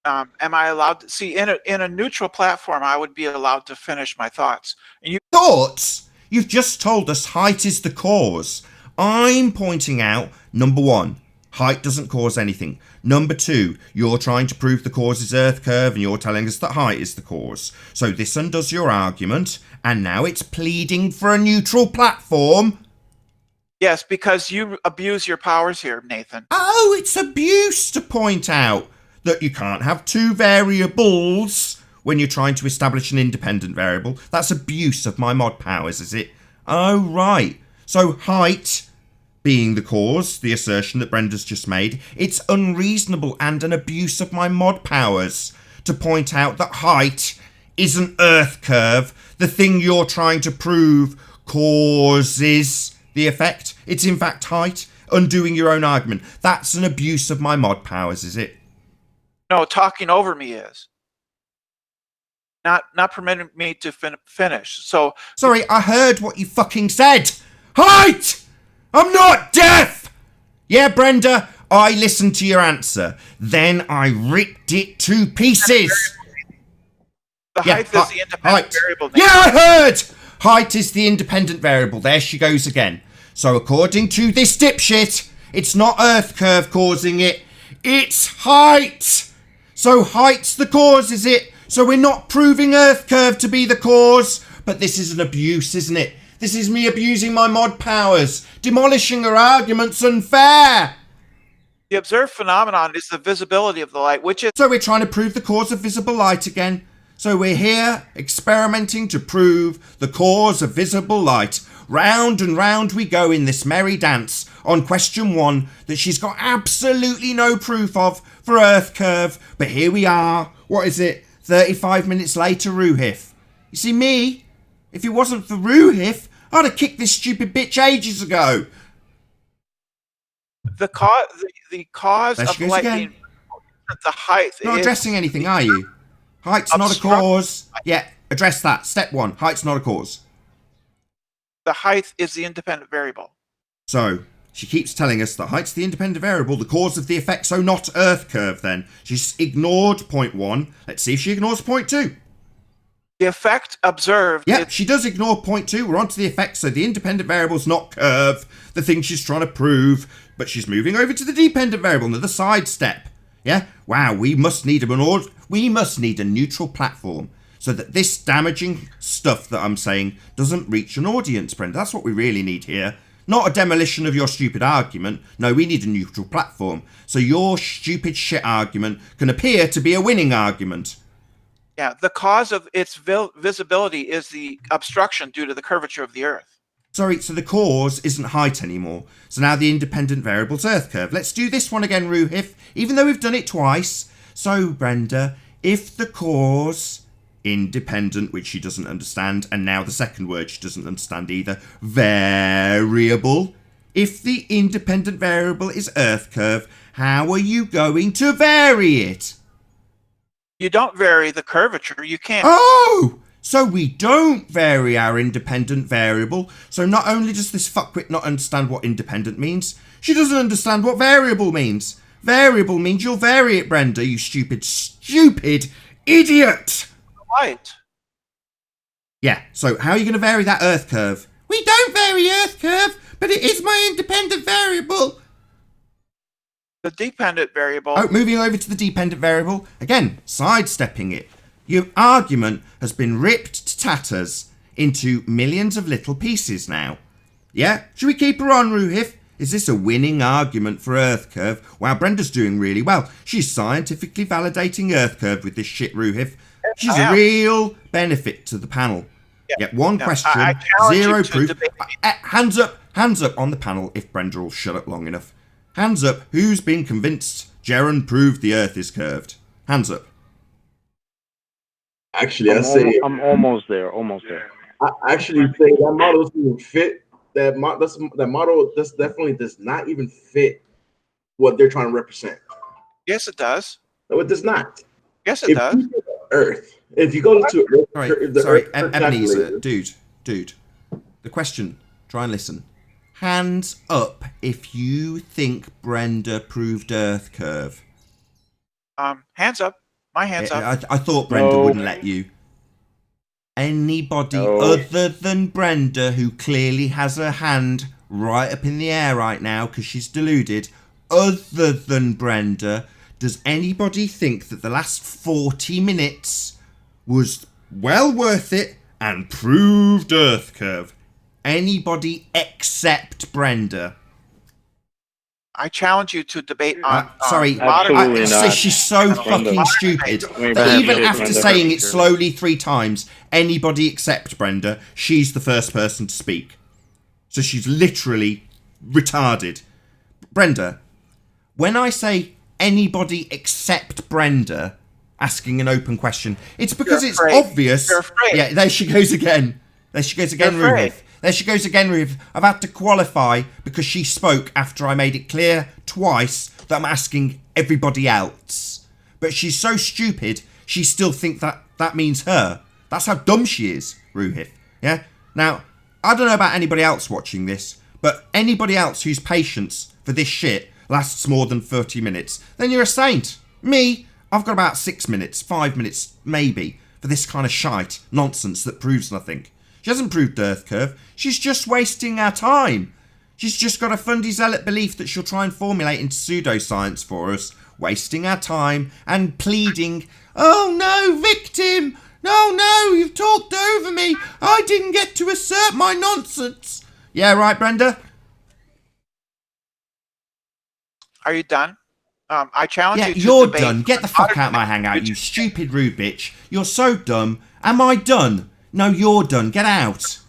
Am I allowed to see in a neutral platform? I would be allowed to finish my thoughts. And thoughts? You've just told us height is the cause. I'm pointing out, number one, height doesn't cause anything. Number two, you're trying to prove the cause is Earth curve and you're telling us that height is the cause. So this undoes your argument, and now it's pleading for a neutral platform. Yes, because you abuse your powers here, Nathan. Oh, it's abuse to point out that you can't have two variables when you're trying to establish an independent variable. That's abuse of my mod powers, is it? Oh, right. So height being the cause, the assertion that Brenda's just made, it's unreasonable and an abuse of my mod powers to point out that height isn't Earth curve. The thing you're trying to prove causes the effect. It's in fact height, undoing your own argument. That's an abuse of my mod powers, is it? No, talking over me is. Not permitting me to finish. So sorry, I heard what you fucking said. Height! I'm not deaf! Yeah, Brenda, I listened to your answer. Then I ripped it to pieces. The height is the independent variable. Yeah, I heard! Height is the independent variable. There she goes again. So according to this dipshit, it's not Earth curve causing it. It's height! So height's the cause, is it? So we're not proving Earth curve to be the cause. But this is an abuse, isn't it? This is me abusing my mod powers. Demolishing her argument's unfair. The observed phenomenon is the visibility of the light, which is... So we're trying to prove the cause of visible light again. So we're here experimenting to prove the cause of visible light. round and round we go in this merry dance on question 1 that she's got absolutely no proof of for Earth curve. But here we are. What is it? 35 minutes later, Ruhif. You see me? If it wasn't for Ruhif, I'd have kicked this stupid bitch ages ago. The cause of light being the height. Not addressing anything, are you? Height's not a cause. Yeah, address that. Step 1. Height's not a cause. The height is the independent variable. So, she keeps telling us that height's the independent variable, the cause of the effect, so not Earth curve then. She's ignored point 1. Let's see if she ignores point 2. The effect observed... Yeah, she does ignore point 2. We're on to the effect, so the independent variable's not curve, the thing she's trying to prove, but she's moving over to the dependent variable, another side step. Yeah? Wow, we must need a neutral platform so that this damaging stuff that I'm saying doesn't reach an audience, Brenda. That's what we really need here. Not a demolition of your stupid argument. No, we need a neutral platform. So your stupid shit argument can appear to be a winning argument. Yeah, the cause of its visibility is the obstruction due to the curvature of the Earth. Sorry, so the cause isn't height anymore. So now the independent variable's Earth curve. Let's do this one again, Ruhif, even though we've done it twice. So, Brenda, if the cause, independent, which she doesn't understand, and now the second word she doesn't understand either, variable. If the independent variable is Earth curve, how are you going to vary it? You don't vary the curvature, you can't. Oh! So we don't vary our independent variable. So not only does this fuckwit not understand what independent means, she doesn't understand what variable means. Variable means you'll vary it, Brenda, you stupid idiot! Right. Yeah, so how are you going to vary that Earth curve? We don't vary Earth curve, but it is my independent variable. The dependent variable... Oh, moving over to the dependent variable. Again, sidestepping it. Your argument has been ripped to tatters into millions of little pieces now. Yeah? Should we keep her on, Ruhif? Is this a winning argument for Earth curve? Wow, Brenda's doing really well. She's scientifically validating Earth curve with this shit, Ruhif. She's a real benefit to the panel. Yeah, one question, zero proof. Hands up on the panel if Brenda will shut up long enough. Hands up, who's been convinced Jaren proved the Earth is curved? Hands up. Actually, I'm almost there. I actually say that model doesn't even fit. That model definitely does not even fit what they're trying to represent. Yes, it does. No, it does not. Yes, it does. Earth. If you go to Earth, sorry, Ebenezer, dude. The question. Try and listen. Hands up if you think Brenda proved Earth curve. Hands up. My hands up. I thought Brenda wouldn't let you. Anybody other than Brenda who clearly has her hand right up in the air right now because she's deluded, other than Brenda, does anybody think that the last 40 minutes was well worth it and proved Earth curve? Anybody except Brenda? I challenge you to debate on... sorry, absolutely not. She's so fucking stupid. Even after saying it slowly 3 times, anybody except Brenda, she's the first person to speak. So she's literally retarded. Brenda, when I say anybody except Brenda asking an open question, it's because it's obvious. Yeah, there she goes again. Ruhif. There she goes again, Ruhif. I've had to qualify because she spoke after I made it clear twice that I'm asking everybody else. But she's so stupid, she still thinks that means her. That's how dumb she is, Ruhif. Yeah? Now, I don't know about anybody else watching this, but anybody else whose patience for this shit lasts more than 30 minutes, then you're a saint. Me, I've got about 6 minutes, 5 minutes, maybe, for this kind of shite nonsense that proves nothing. She hasn't proved Earth curve. She's just wasting our time. She's just got a fundy zealot belief that she'll try and formulate into pseudoscience for us, wasting our time and pleading, "Oh no, victim! No, you've talked over me. I didn't get to assert my nonsense." Yeah, right, Brenda? Are you done? I challenge you to you're debate. Done. Get the fuck out my hangout, you stupid rude bitch. You're so dumb. Am I done? No, you're done. Get out.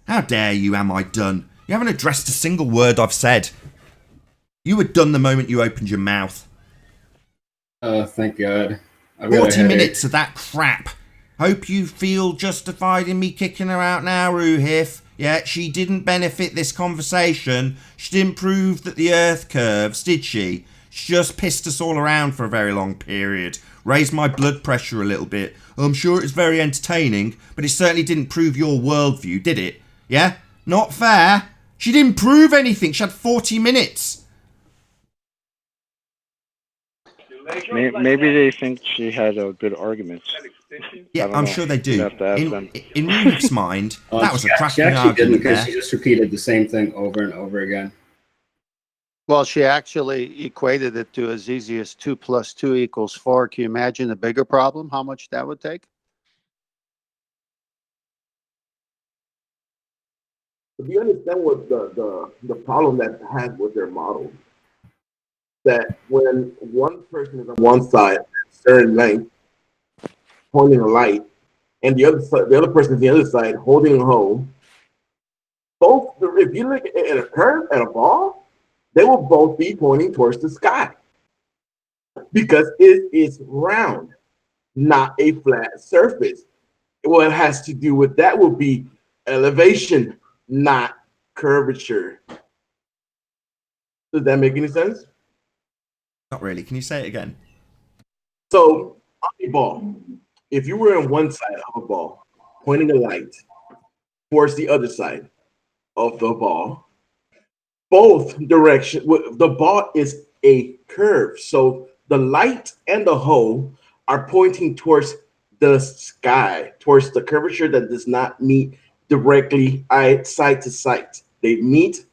How dare you, am I done? You haven't addressed a single word I've said. You were done the moment you opened your mouth. Oh, thank God. 40 minutes of that crap. Hope you feel justified in me kicking her out now, Ruhif. Yeah, she didn't benefit this conversation. She didn't prove that the Earth curves, did she? She just pissed us all around for a very long period. Raised my blood pressure a little bit. I'm sure it's very entertaining, but it certainly didn't prove your worldview, did it? Yeah? Not fair. She didn't prove anything. She had 40 minutes. Maybe they think she had a good argument. Yeah, I'm sure they do. In Ruhif's mind, that was a cracking she actually argument didn't, because there. she just repeated the same thing over and over again. Well, she actually equated it to as easy as 2 + 2 = 4. Can you imagine a bigger problem? How much that would take? Do you understand what the problem that had with their model? That when one person is on one side at a certain length, holding a light, and the other person is the other side holding a hole, both, if you look at a curve, at a ball, they will both be pointing towards the sky because it is round, not a flat surface. What it has to do with that will be elevation, not curvature. Does that make any sense? Not really. Can you say it again? So, on a ball, if you were on one side of a ball, pointing a light towards the other side of the ball, both directions, the ball is a curve. So the light and the hole are pointing towards the sky, towards the curvature that does not meet directly side to side. They meet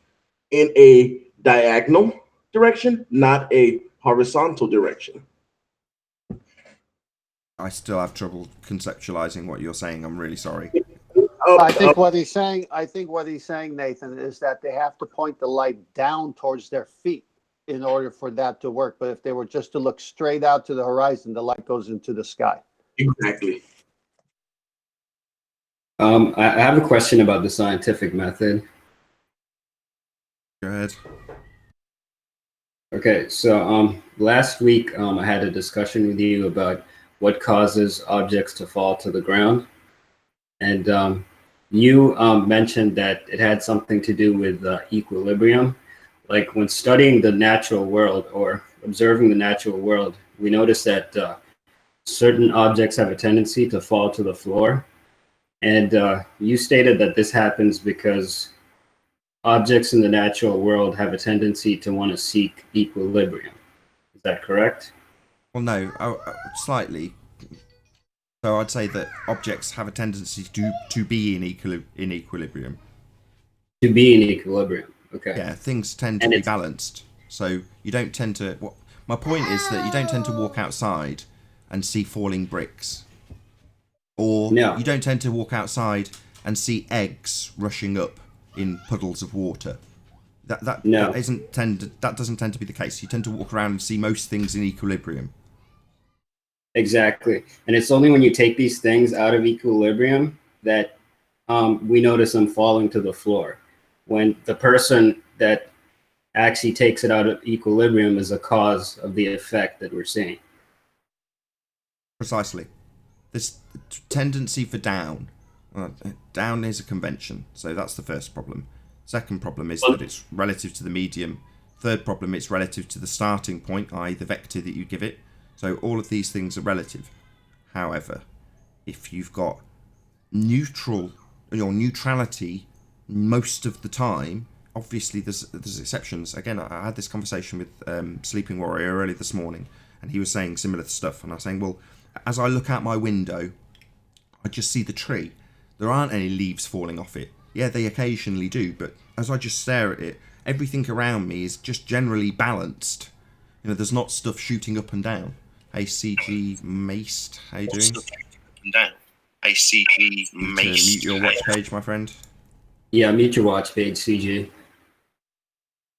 in a diagonal direction, not a horizontal direction. I still have trouble conceptualizing what you're saying. I'm really sorry. I think what he's saying, Nathan, is that they have to point the light down towards their feet in order for that to work. But if they were just to look straight out to the horizon, the light goes into the sky. Exactly. I have a question about the scientific method. Go ahead. Okay, so last week I had a discussion with you about what causes objects to fall to the ground. And you mentioned that it had something to do with equilibrium. Like when studying the natural world or observing the natural world, we noticed that certain objects have a tendency to fall to the floor. And you stated that this happens because objects in the natural world have a tendency to want to seek equilibrium. Is that correct? Well, no, slightly. So I'd say that objects have a tendency to be in equilibrium. To be in equilibrium, okay. Yeah, things tend to be balanced. So you don't tend to... my point is that you don't tend to walk outside and see falling bricks. Or you don't tend to walk outside and see eggs rushing up in puddles of water. That doesn't tend to be the case. You tend to walk around and see most things in equilibrium. Exactly. And it's only when you take these things out of equilibrium that we notice them falling to the floor. When the person that actually takes it out of equilibrium is a cause of the effect that we're seeing. Precisely. This tendency for down. Down is a convention, so that's the first problem. Second problem is that it's relative to the medium. Third problem, it's relative to the starting point, i.e. the vector that you give it. So all of these things are relative. However, if you've got neutrality most of the time, obviously there's exceptions. Again, I had this conversation with Sleeping Warrior earlier this morning, and he was saying similar stuff. And I was saying, well, as I look out my window, I just see the tree. There aren't any leaves falling off it. Yeah, they occasionally do, but as I just stare at it, everything around me is just generally balanced. You know, there's not stuff shooting up and down. Hey, CG Maced, how you doing? Hey, CG Maced. Mute your watch page, my friend. Yeah, mute your watch page, CG.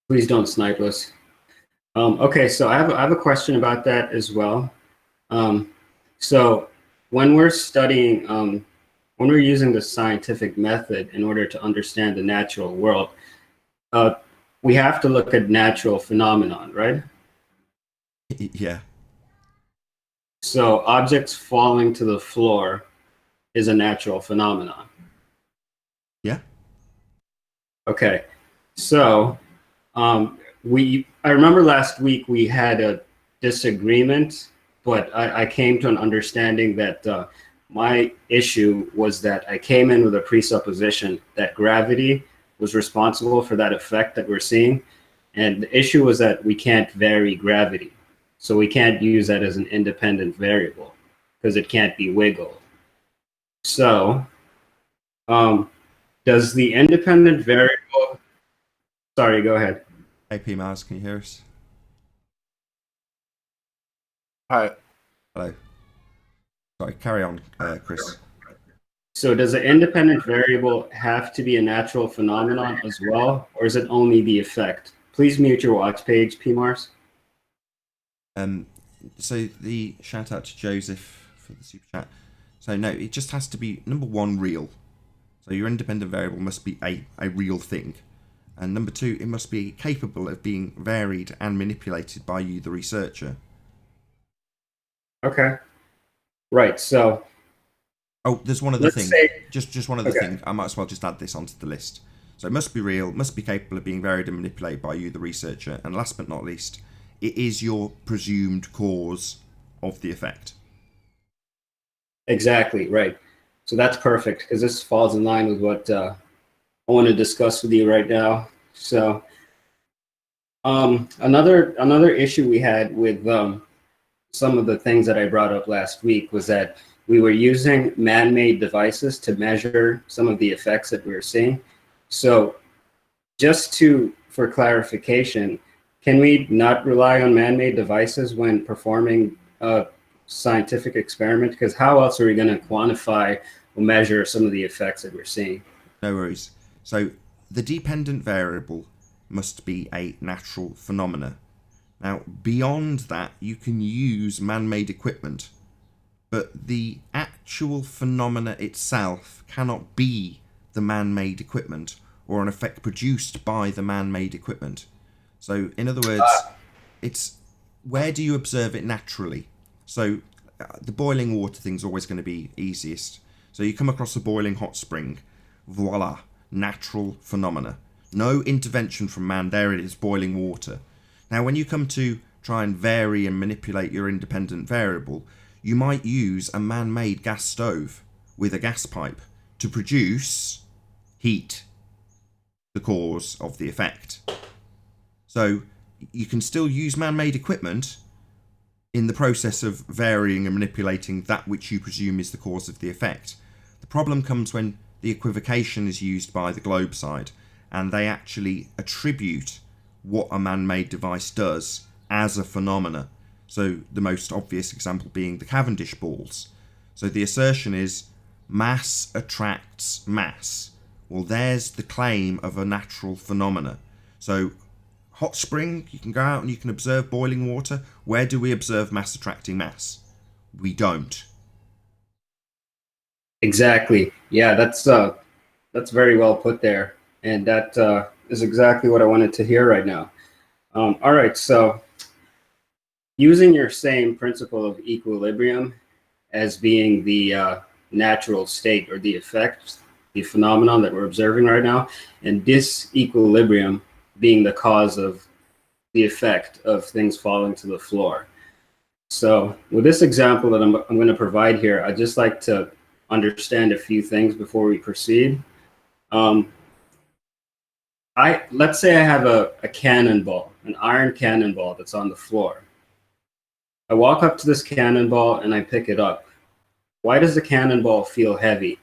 Please don't snipe us. Okay, so I have a question about that as well. So when we're studying when we're using the scientific method in order to understand the natural world, we have to look at natural phenomenon, right? Yeah. So objects falling to the floor is a natural phenomenon. Yeah. Okay. So I remember last week we had a disagreement, but I came to an understanding that my issue was that I came in with a presupposition that gravity was responsible for that effect that we're seeing. And the issue was that we can't vary gravity. So we can't use that as an independent variable because it can't be wiggled. So does the independent variable... Sorry, go ahead. Hey, P. Mars, can you hear us? Hi. Hello. Sorry, carry on, Chris. So does an independent variable have to be a natural phenomenon as well, or is it only the effect? Please mute your watch page, P. Mars. So the shout out to Joseph for the super chat. So no, it just has to be, number one, real. So your independent variable must be a real thing. And number two, it must be capable of being varied and manipulated by you, the researcher. Okay. Right, so... Oh, there's one other thing. Just one other thing. I might as well just add this onto the list. So it must be real, must be capable of being varied and manipulated by you, the researcher. And last but not least, it is your presumed cause of the effect. Exactly, right. So that's perfect, because this falls in line with what I want to discuss with you right now. So another issue we had with some of the things that I brought up last week was that we were using man-made devices to measure some of the effects that we were seeing. So just for clarification, can we not rely on man-made devices when performing a scientific experiment? Because how else are we going to quantify or measure some of the effects that we're seeing? No worries. So the dependent variable must be a natural phenomena. Now, beyond that, you can use man-made equipment, but the actual phenomena itself cannot be the man-made equipment or an effect produced by the man-made equipment. So, in other words, it's where do you observe it naturally? So, the boiling water thing's always going to be easiest. So, you come across a boiling hot spring, voila, natural phenomena. No intervention from man, there it is, boiling water. Now, when you come to try and vary and manipulate your independent variable, you might use a man-made gas stove with a gas pipe to produce heat, the cause of the effect. So you can still use man-made equipment in the process of varying and manipulating that which you presume is the cause of the effect. The problem comes when the equivocation is used by the globe side and they actually attribute what a man-made device does as a phenomena. So the most obvious example being the Cavendish balls. So the assertion is mass attracts mass. Well, there's the claim of a natural phenomena. So hot spring, you can go out and you can observe boiling water. Where do we observe mass attracting mass? We don't. Exactly. Yeah, that's very well put there. And that is exactly what I wanted to hear right now. All right, so using your same principle of equilibrium as being the natural state or the effect, the phenomenon that we're observing right now, and disequilibrium being the cause of the effect of things falling to the floor. So with this example that I'm going to provide here, I'd just like to understand a few things before we proceed. Let's say I have a cannonball, an iron cannonball that's on the floor. I walk up to this cannonball and I pick it up. Why does the cannonball feel heavy?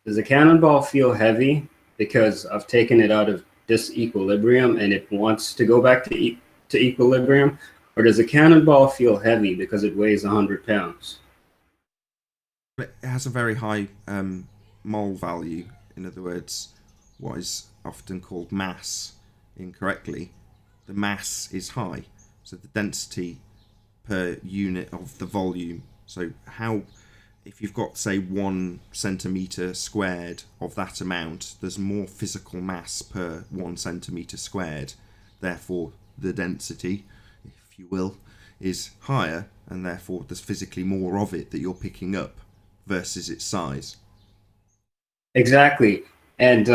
Does the cannonball feel heavy because I've taken it out of disequilibrium and it wants to go back to equilibrium? Or does the cannonball feel heavy because it weighs 100 pounds? It has a very high mole value. In other words, what is often called mass incorrectly. The mass is high, so the density per unit of the volume. So how if you've got, say, 1 centimetre squared of that amount, there's more physical mass per 1 centimetre squared. Therefore, the density, if you will, is higher, and therefore there's physically more of it that you're picking up versus its size. Exactly. And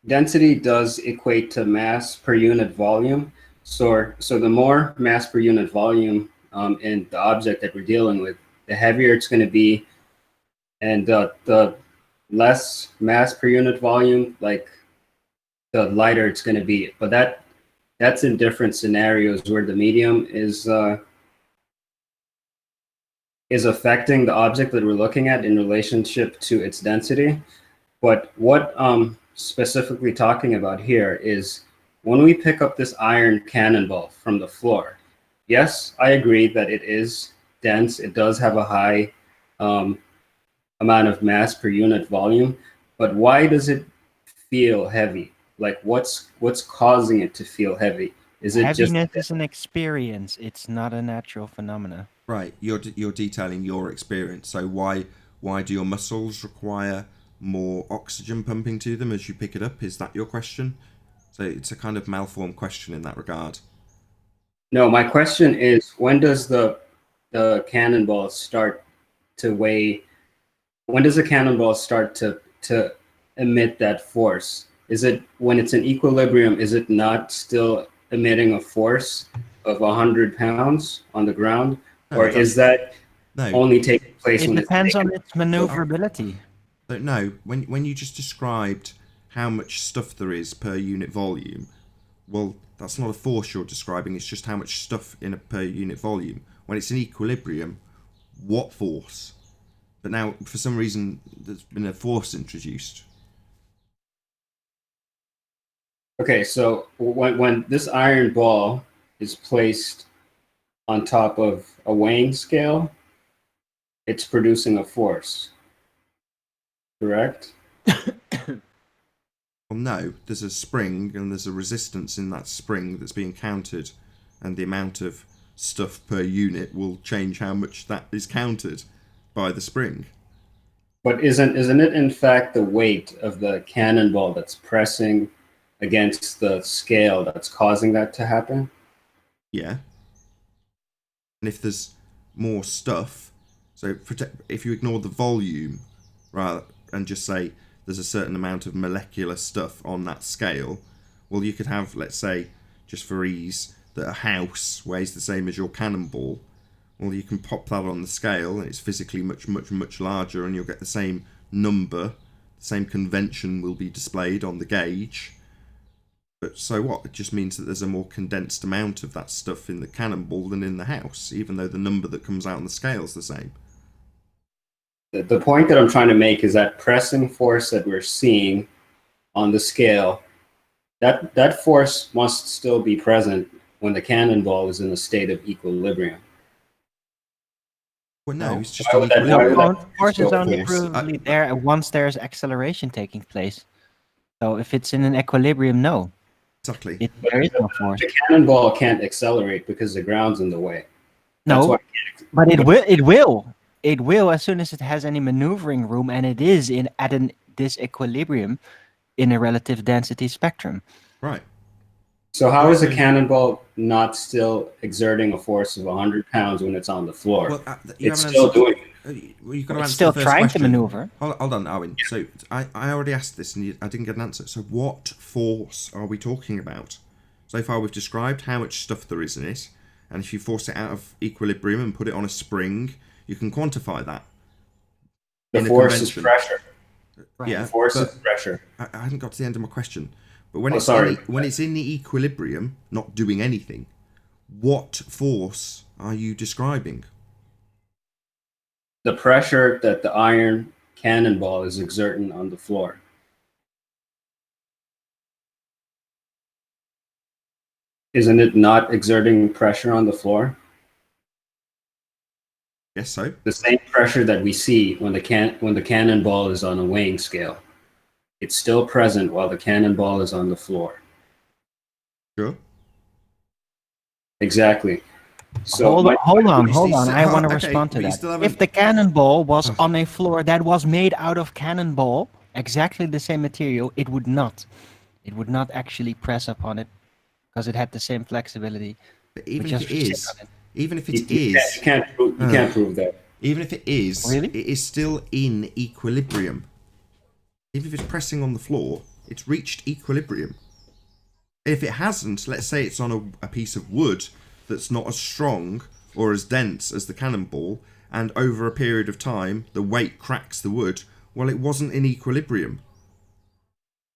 density does equate to mass per unit volume. So the more mass per unit volume in the object that we're dealing with, the heavier it's going to be, and the less mass per unit volume, like the lighter it's going to be. But that's in different scenarios where the medium is affecting the object that we're looking at in relationship to its density. But what specifically talking about here is when we pick up this iron cannonball from the floor. Yes, I agree that it is dense. It does have a high amount of mass per unit volume, but why does it feel heavy? Like what's causing it to feel heavy? Is it heaviness is an experience? It's not a natural phenomena. Right, you're detailing your experience. So why do your muscles require more oxygen pumping to them as you pick it up? Is that your question? So it's a kind of malformed question in that regard. No, my question is, when does the cannonball start to weigh? When does the cannonball start to emit that force? Is it when it's in equilibrium? Is it not still emitting a force of 100 pounds on the ground, or is that only taking place when it depends on its maneuverability? But no, when you just described how much stuff there is per unit volume, well, that's not a force you're describing. It's just how much stuff in a per unit volume. When it's in equilibrium, what force? But now, for some reason, there's been a force introduced. Okay, so when this iron ball is placed on top of a weighing scale, it's producing a force, correct? Well, no, there's a spring and there's a resistance in that spring that's being counted, and the amount of stuff per unit will change how much that is counted by the spring. But isn't it in fact the weight of the cannonball that's pressing against the scale that's causing that to happen? Yeah. And if there's more stuff, so if you ignore the volume, right, and just say there's a certain amount of molecular stuff on that scale, well, you could have, let's say, just for ease, that a house weighs the same as your cannonball. Well, you can pop that on the scale, and it's physically much, much, much larger, and you'll get the same number, the same convention will be displayed on the gauge. But so what? It just means that there's a more condensed amount of that stuff in the cannonball than in the house, even though the number that comes out on the scale is the same. The point that I'm trying to make is that pressing force that we're seeing on the scale, that force must still be present when the cannonball is in a state of equilibrium. Well, no, it's just an equilibrium. Force is only truly there once there's acceleration taking place. So if it's in an equilibrium, no. Exactly. There is no force. The cannonball can't accelerate because the ground's in the way. No, but it will. It will. It will as soon as it has any maneuvering room, and it is at an disequilibrium in a relative density spectrum. Right. So how is a cannonball not still exerting a force of 100 pounds when it's on the floor? Well, it's still doing it. You've got to it's still trying to maneuver. Hold on, Owen. So I already asked this and I didn't get an answer. So what force are we talking about? So far we've described how much stuff there is in it, and if you force it out of equilibrium and put it on a spring, you can quantify that. The force is pressure. Right. Yeah, the force is pressure. I hadn't got to the end of my question. But when it's in the equilibrium, not doing anything, what force are you describing? The pressure that the iron cannonball is exerting on the floor. Isn't it not exerting pressure on the floor? Yes, so. The same pressure that we see when the cannonball is on a weighing scale. It's still present while the cannonball is on the floor. Sure. Exactly. So hold on. I want to okay, respond to but you that. still haven't- If the cannonball was on a floor that was made out of cannonball, exactly the same material, it would not actually press upon it because it had the same flexibility. But even But if just it sit is, on it. even if You it is, can't prove that. even if it is, Really? it is still in equilibrium. Even if it's pressing on the floor, it's reached equilibrium. If it hasn't, let's say it's on a piece of wood that's not as strong or as dense as the cannonball, and over a period of time, the weight cracks the wood, well, it wasn't in equilibrium.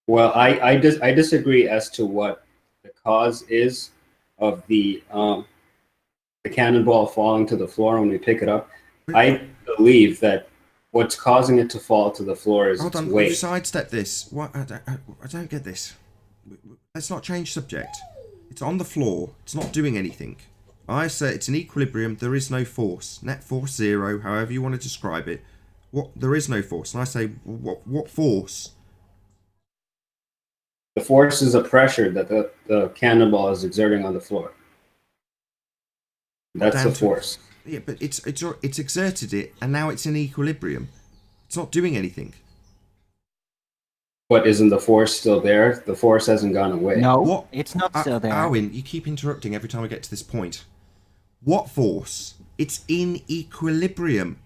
Well, I disagree as to what the cause is of the cannonball falling to the floor when we pick it up. I believe that what's causing it to fall to the floor is Hold its on, weight. we've sidestepped this. What? I don't get this. Let's not change subject. It's on the floor. It's not doing anything. I say it's in equilibrium. There is no force. Net force 0, however you want to describe it. There is no force. And I say, what force? The force is a pressure that the cannonball is exerting on the floor. That's the force. Yeah, but it's exerted it, and now it's in equilibrium. It's not doing anything. But isn't the force still there? The force hasn't gone away. No, it's not still there. Arwin, you keep interrupting every time I get to this point. What force? It's in equilibrium.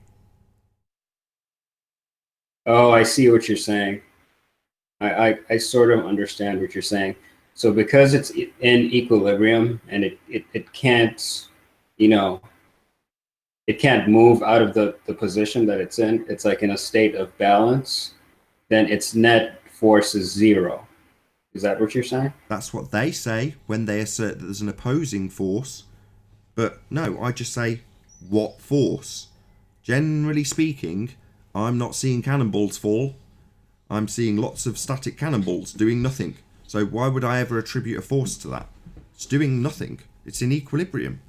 Oh, I see what you're saying. I sort of understand what you're saying. So because it's in equilibrium and it can't, it can't move out of the position that it's in, it's like in a state of balance, then its net force is 0. Is that what you're saying? That's what they say when they assert that there's an opposing force. But no, I just say, what force? Generally speaking, I'm not seeing cannonballs fall. I'm seeing lots of static cannonballs doing nothing. So why would I ever attribute a force to that? It's doing nothing. It's in equilibrium.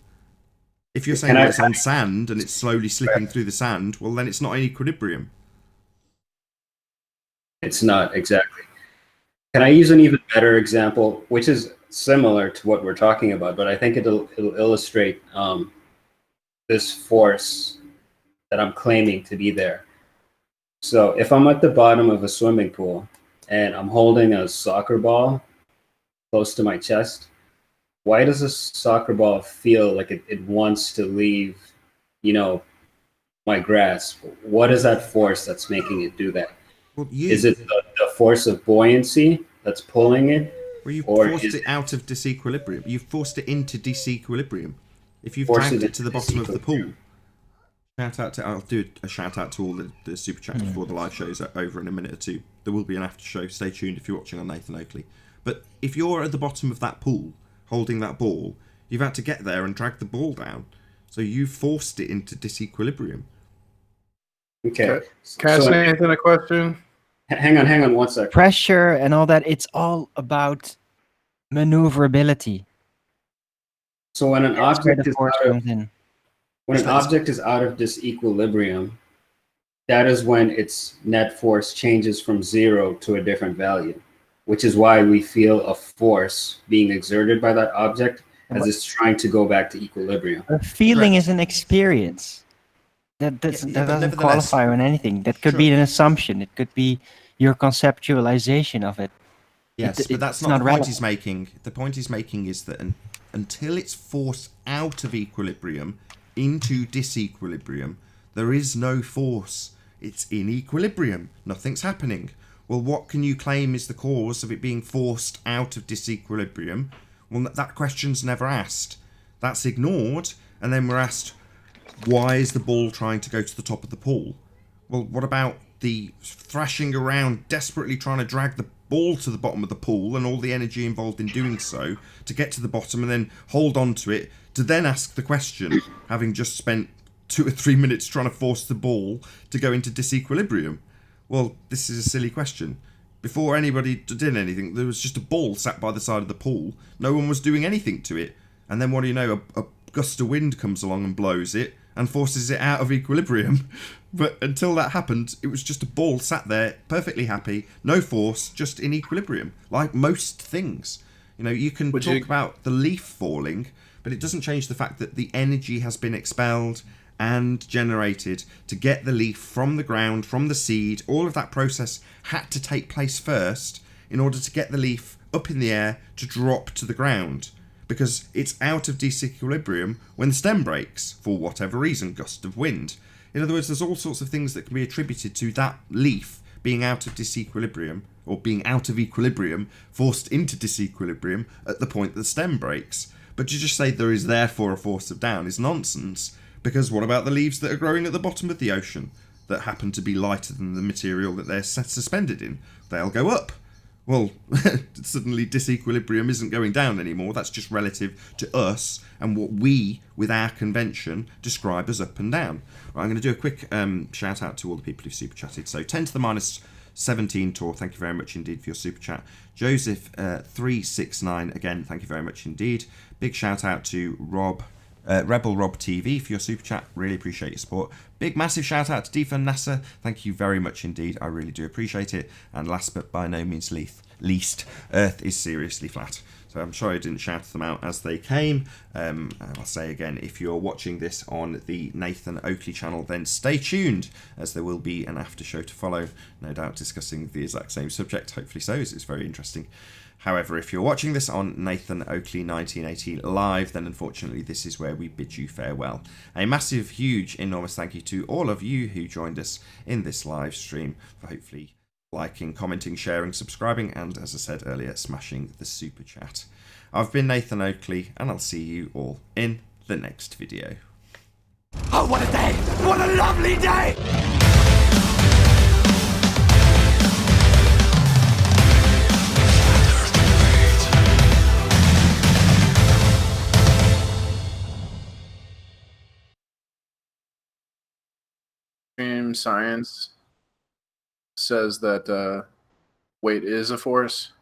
If you're saying it's on sand and it's slowly slipping through the sand, well then it's not in equilibrium. It's not, exactly. Can I use an even better example, which is similar to what we're talking about, but I think it'll illustrate this force that I'm claiming to be there. So if I'm at the bottom of a swimming pool and I'm holding a soccer ball close to my chest, why does a soccer ball feel like it wants to leave, my grasp? What is that force that's making it do that? Well, is it the force of buoyancy that's pulling it? Well, you've forced it out of disequilibrium. You've forced it into disequilibrium. If you've dragged it to the bottom of the pool. I'll do a shout out to all the super chats before the live show's over in a minute or two. There will be an after show. Stay tuned if you're watching on Nathan Oakley. But if you're at the bottom of that pool holding that ball, you've had to get there and drag the ball down. So you've forced it into disequilibrium. Okay. Can I ask Nathan a question? Hang on 1 second. Pressure and all that, it's all about maneuverability. So when an object is out of disequilibrium, that is when its net force changes from 0 to a different value, which is why we feel a force being exerted by that object as it's trying to go back to equilibrium. A feeling is an experience. That doesn't qualify on anything. That could be an assumption. It could be your conceptualization of it. Yes, but that's not the point he's making. The point he's making is that until it's forced out of equilibrium into disequilibrium, there is no force. It's in equilibrium. Nothing's happening. Well, what can you claim is the cause of it being forced out of disequilibrium? Well, that question's never asked. That's ignored, and then we're asked, why is the ball trying to go to the top of the pool? Well, what about the thrashing around, desperately trying to drag the ball to the bottom of the pool and all the energy involved in doing so to get to the bottom and then hold on to it to then ask the question, having just spent 2 or 3 minutes trying to force the ball to go into disequilibrium? Well, this is a silly question. Before anybody did anything, there was just a ball sat by the side of the pool. No one was doing anything to it. And then what do you know? A gust of wind comes along and blows it and forces it out of equilibrium. But until that happened, it was just a ball sat there, perfectly happy, no force, just in equilibrium, like most things. You can talk about the leaf falling, but it doesn't change the fact that the energy has been expelled and generated to get the leaf from the ground, from the seed. All of that process had to take place first in order to get the leaf up in the air to drop to the ground, because it's out of disequilibrium when the stem breaks, for whatever reason, gust of wind. In other words, there's all sorts of things that can be attributed to that leaf being out of disequilibrium, or being out of equilibrium, forced into disequilibrium at the point that the stem breaks. But to just say there is therefore a force of down is nonsense, because what about the leaves that are growing at the bottom of the ocean that happen to be lighter than the material that they're suspended in? They'll go up. Well, suddenly disequilibrium isn't going down anymore. That's just relative to us and what we, with our convention, describe as up and down. Right, I'm going to do a quick shout out to all the people who've super chatted. So 10 to the minus 17 Tor, thank you very much indeed for your super chat. Joseph 369, again, thank you very much indeed. Big shout out to Rebel Rob TV for your super chat. Really appreciate your support. Big massive shout out to Defund NASA. Thank you very much indeed. I really do appreciate it. And last but by no means least, Earth is seriously flat. So I'm sorry I didn't shout them out as they came. I'll say again, if you're watching this on the Nathan Oakley channel, then stay tuned, as there will be an after show to follow, no doubt discussing the exact same subject. Hopefully so, as it's very interesting. However, if you're watching this on Nathan Oakley 1980 live, then unfortunately this is where we bid you farewell. A massive, huge, enormous thank you to all of you who joined us in this live stream for hopefully liking, commenting, sharing, subscribing, and as I said earlier, smashing the super chat. I've been Nathan Oakley, and I'll see you all in the next video. Oh, what a day! What a lovely day! Science says that weight is a force.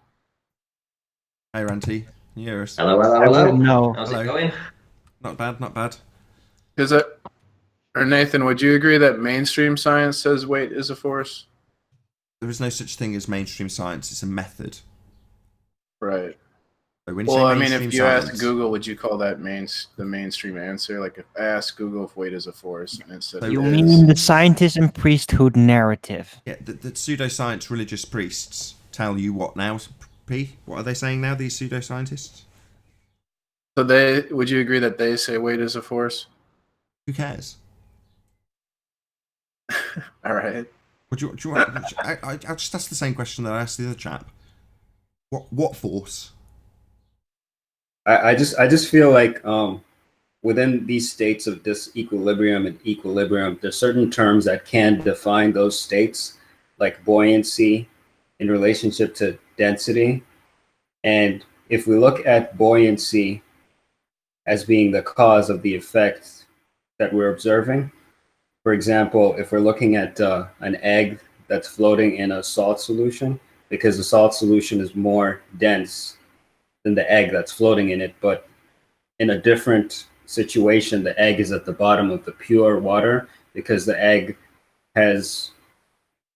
Hey, Ranty. Can you hear us? Hello. No. How's it going? Not bad, not bad. Is it? Or Nathan, would you agree that mainstream science says weight is a force? There is no such thing as mainstream science. It's a method. Right. So when you Well, say I mean, if mainstream you science, ask Google, would you call that the mainstream answer? Like, if I ask Google if weight is a force, and it said You it mean is. the scientism priesthood narrative? yeah, the pseudoscience religious priests tell you what now, P? What are they saying now, these pseudoscientists? So would you agree that they say weight is a force? Who cares? All right. Would you want? I'll just ask the same question that I asked the other chap. What force? I just feel like within these states of disequilibrium and equilibrium, there's certain terms that can define those states, like buoyancy in relationship to density. And if we look at buoyancy as being the cause of the effect that we're observing, for example, if we're looking at an egg that's floating in a salt solution, because the salt solution is more dense than the egg that's floating in it, but in a different situation, the egg is at the bottom of the pure water because the egg has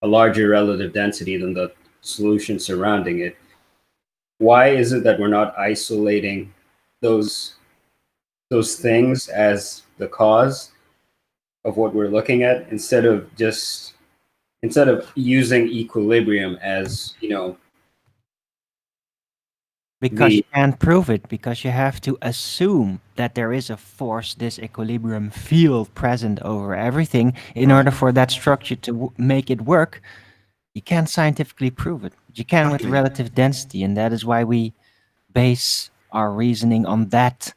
a larger relative density than the solution surrounding it. Why is it that we're not isolating those things as the cause of what we're looking at, instead of using equilibrium as, Because you can't prove it, because you have to assume that there is a force disequilibrium field present over everything in order for that structure to make it work. You can't scientifically prove it. You can with relative density, and that is why we base our reasoning on that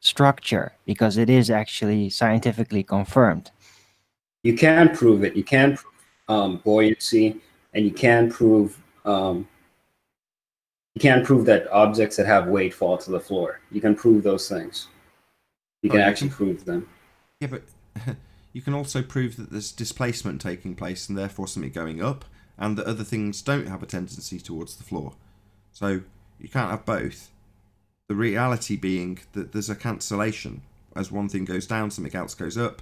structure, because it is actually scientifically confirmed. You can prove it. You can prove buoyancy, and you can prove that objects that have weight fall to the floor. You can prove those things. You can actually prove them. Yeah, but you can also prove that there's displacement taking place and therefore something going up, and that other things don't have a tendency towards the floor. So you can't have both. The reality being that there's a cancellation. As one thing goes down, something else goes up.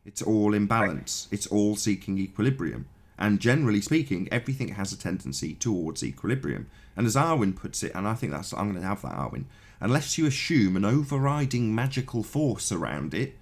It's all in balance. It's all seeking equilibrium. And generally speaking, everything has a tendency towards equilibrium. And as Arwin puts it, and I think I'm going to have that, Arwin. unless you assume an overriding magical force around it,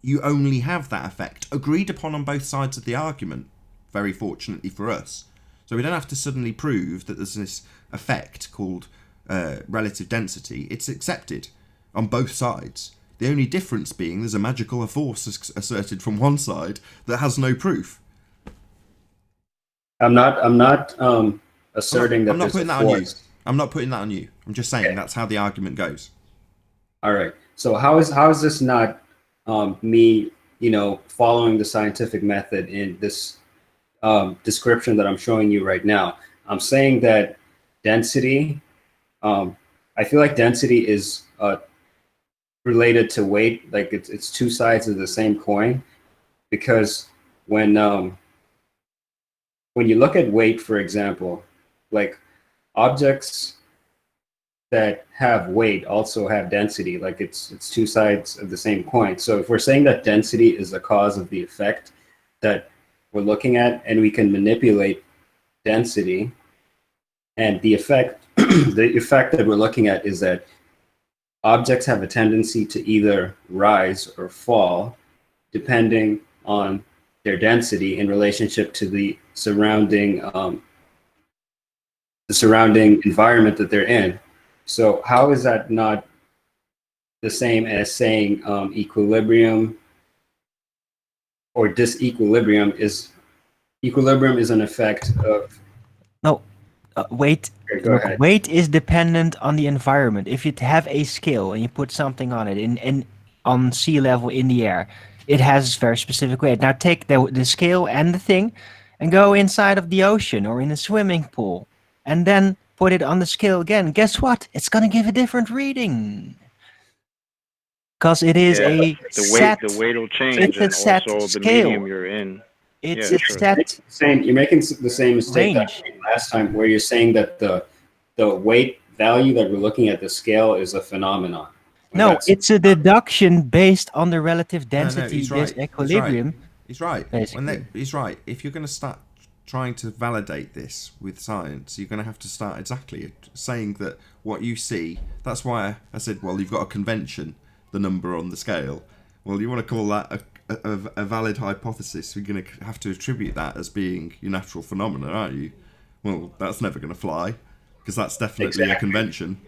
you only have that effect, agreed upon on both sides of the argument, very fortunately for us. So we don't have to suddenly prove that there's this effect called relative density. It's accepted on both sides. The only difference being there's a magical force asserted from one side that has no proof. I'm not asserting that I'm not there's putting a that on you. force. I'm not putting that on you. I'm just saying that's how the argument goes. All right. So how is this not me, following the scientific method in this description that I'm showing you right now? I'm saying that density, I feel like density is related to weight. Like it's two sides of the same coin, because when you look at weight, for example, like objects that have weight also have density. Like it's two sides of the same coin. So if we're saying that density is the cause of the effect that we're looking at, and we can manipulate density, and the effect the effect that we're looking at is that objects have a tendency to either rise or fall depending on their density in relationship to the surrounding environment that they're in. So how is that not the same as saying equilibrium or disequilibrium is an effect of... No, weight. Okay, go ahead. Weight is dependent on the environment. If you have a scale and you put something on it in on sea level in the air, it has very specific weight. Now take the scale and the thing and go inside of the ocean or in a swimming pool, and then put it on the scale again. Guess what? It's going to give a different reading. Because it is the weight will change, it's a and set also scale. the medium you're in. It's Yeah, a sure. set You're making the same mistake that range. I made last time, where you're saying that the weight value that we're looking at, the scale, is a phenomenon. No, it's a deduction based on the relative density he's right. disequilibrium. He's right. He's right. If you're going to start trying to validate this with science, you're going to have to start exactly saying that what you see. That's why I said, well, you've got a convention, the number on the scale. Well, you want to call that a valid hypothesis. You're going to have to attribute that as being your natural phenomena, aren't you? Well, that's never going to fly, because that's definitely a convention.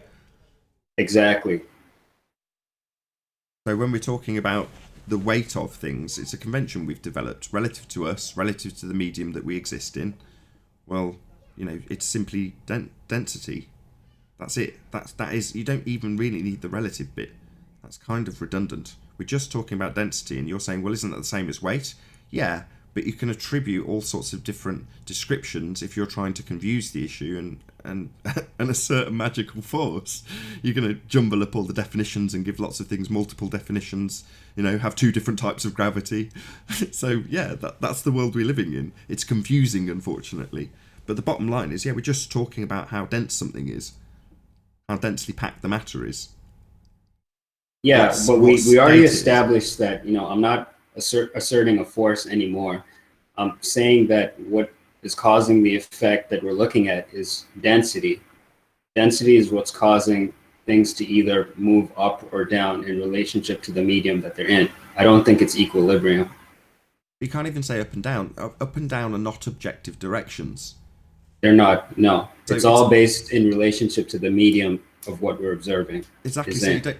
Exactly. So when we're talking about the weight of things, it's a convention we've developed relative to us, relative to the medium that we exist in. Well, it's simply density. That's it. That is. You don't even really need the relative bit. That's kind of redundant. We're just talking about density, and you're saying, well, isn't that the same as weight? Yeah, but you can attribute all sorts of different descriptions if you're trying to confuse the issue and assert a magical force. You're going to jumble up all the definitions and give lots of things multiple definitions, have two different types of gravity. So, yeah, that's the world we're living in. It's confusing, unfortunately. But the bottom line is, we're just talking about how dense something is, how densely packed the matter is. Yeah, but we already established that, I'm not asserting a force anymore. I'm saying that what is causing the effect that we're looking at is density. Density is what's causing things to either move up or down in relationship to the medium that they're in. I don't think it's equilibrium. You can't even say up and down. Up and down are not objective directions. They're not, no. So it's all based in relationship to the medium of what we're observing. Exactly.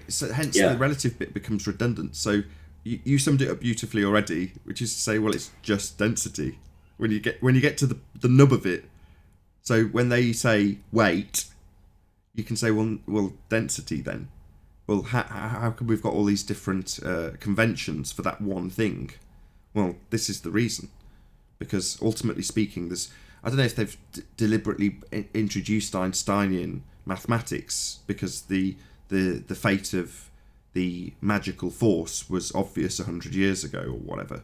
So hence the relative bit becomes redundant. So you summed it up beautifully already, which is to say, well, it's just density. When you get to the nub of it. So when they say weight, you can say, well, density then. Well, how come we've got all these different conventions for that one thing? Well, this is the reason. Because ultimately speaking, I don't know if they've deliberately introduced Einsteinian mathematics because the fate of the magical force was obvious 100 years ago or whatever.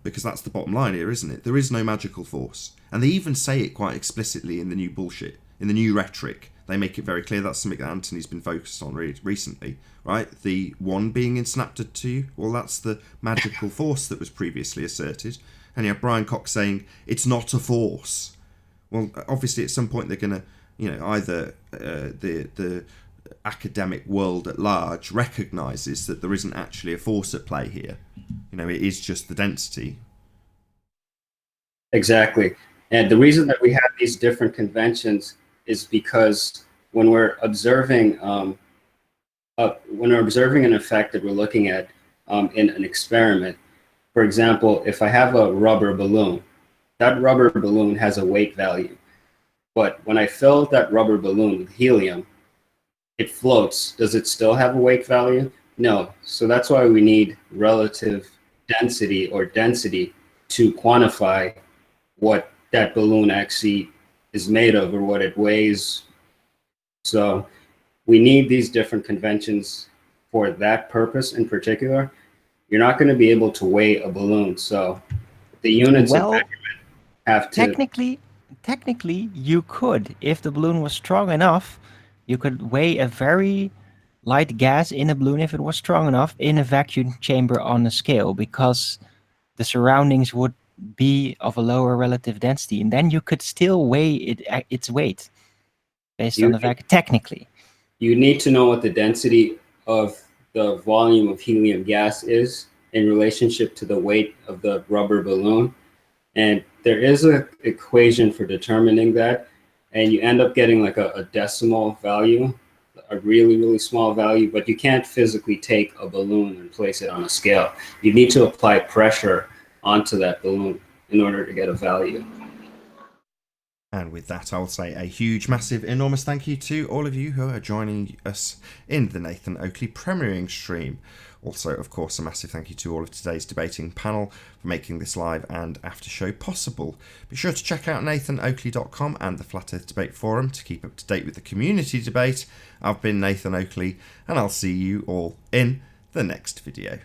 Because that's the bottom line here, isn't it? There is no magical force. And they even say it quite explicitly in the new bullshit, in the new rhetoric. They make it very clear. That's something that Anthony's been focused on recently, right? The one being ensnapted to you, well, that's the magical force that was previously asserted. And you have Brian Cox saying, it's not a force. Well, obviously at some point they're going to, either the academic world at large recognises that there isn't actually a force at play here. You know, it is just the density. Exactly. And the reason that we have these different conventions is because when we're observing an effect that we're looking at in an experiment, for example, if I have a rubber balloon, that rubber balloon has a weight value. But when I fill that rubber balloon with helium, it floats. Does it still have a weight value? No. So that's why we need relative density or density to quantify what that balloon actually is made of or what it weighs. So we need these different conventions for that purpose in particular. You're not going to be able to weigh a balloon. So the units of measurement have to... Technically, you could. If the balloon was strong enough, you could weigh a very light gas in a balloon if it was strong enough in a vacuum chamber on a scale, because the surroundings would be of a lower relative density, and then you could still weigh its weight based on the vacuum. Technically, you need to know what the density of the volume of helium gas is in relationship to the weight of the rubber balloon. And there is an equation for determining that, and you end up getting like a decimal value, a really, really small value, but you can't physically take a balloon and place it on a scale. You need to apply pressure onto that balloon in order to get a value. And with that, I'll say a huge, massive, enormous thank you to all of you who are joining us in the Nathan Oakley premiering stream. Also, of course, a massive thank you to all of today's debating panel for making this live and after show possible. Be sure to check out nathanoakley.com and the Flat Earth Debate Forum to keep up to date with the community debate. I've been Nathan Oakley, and I'll see you all in the next video.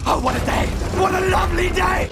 Oh, what a day! What a lovely day!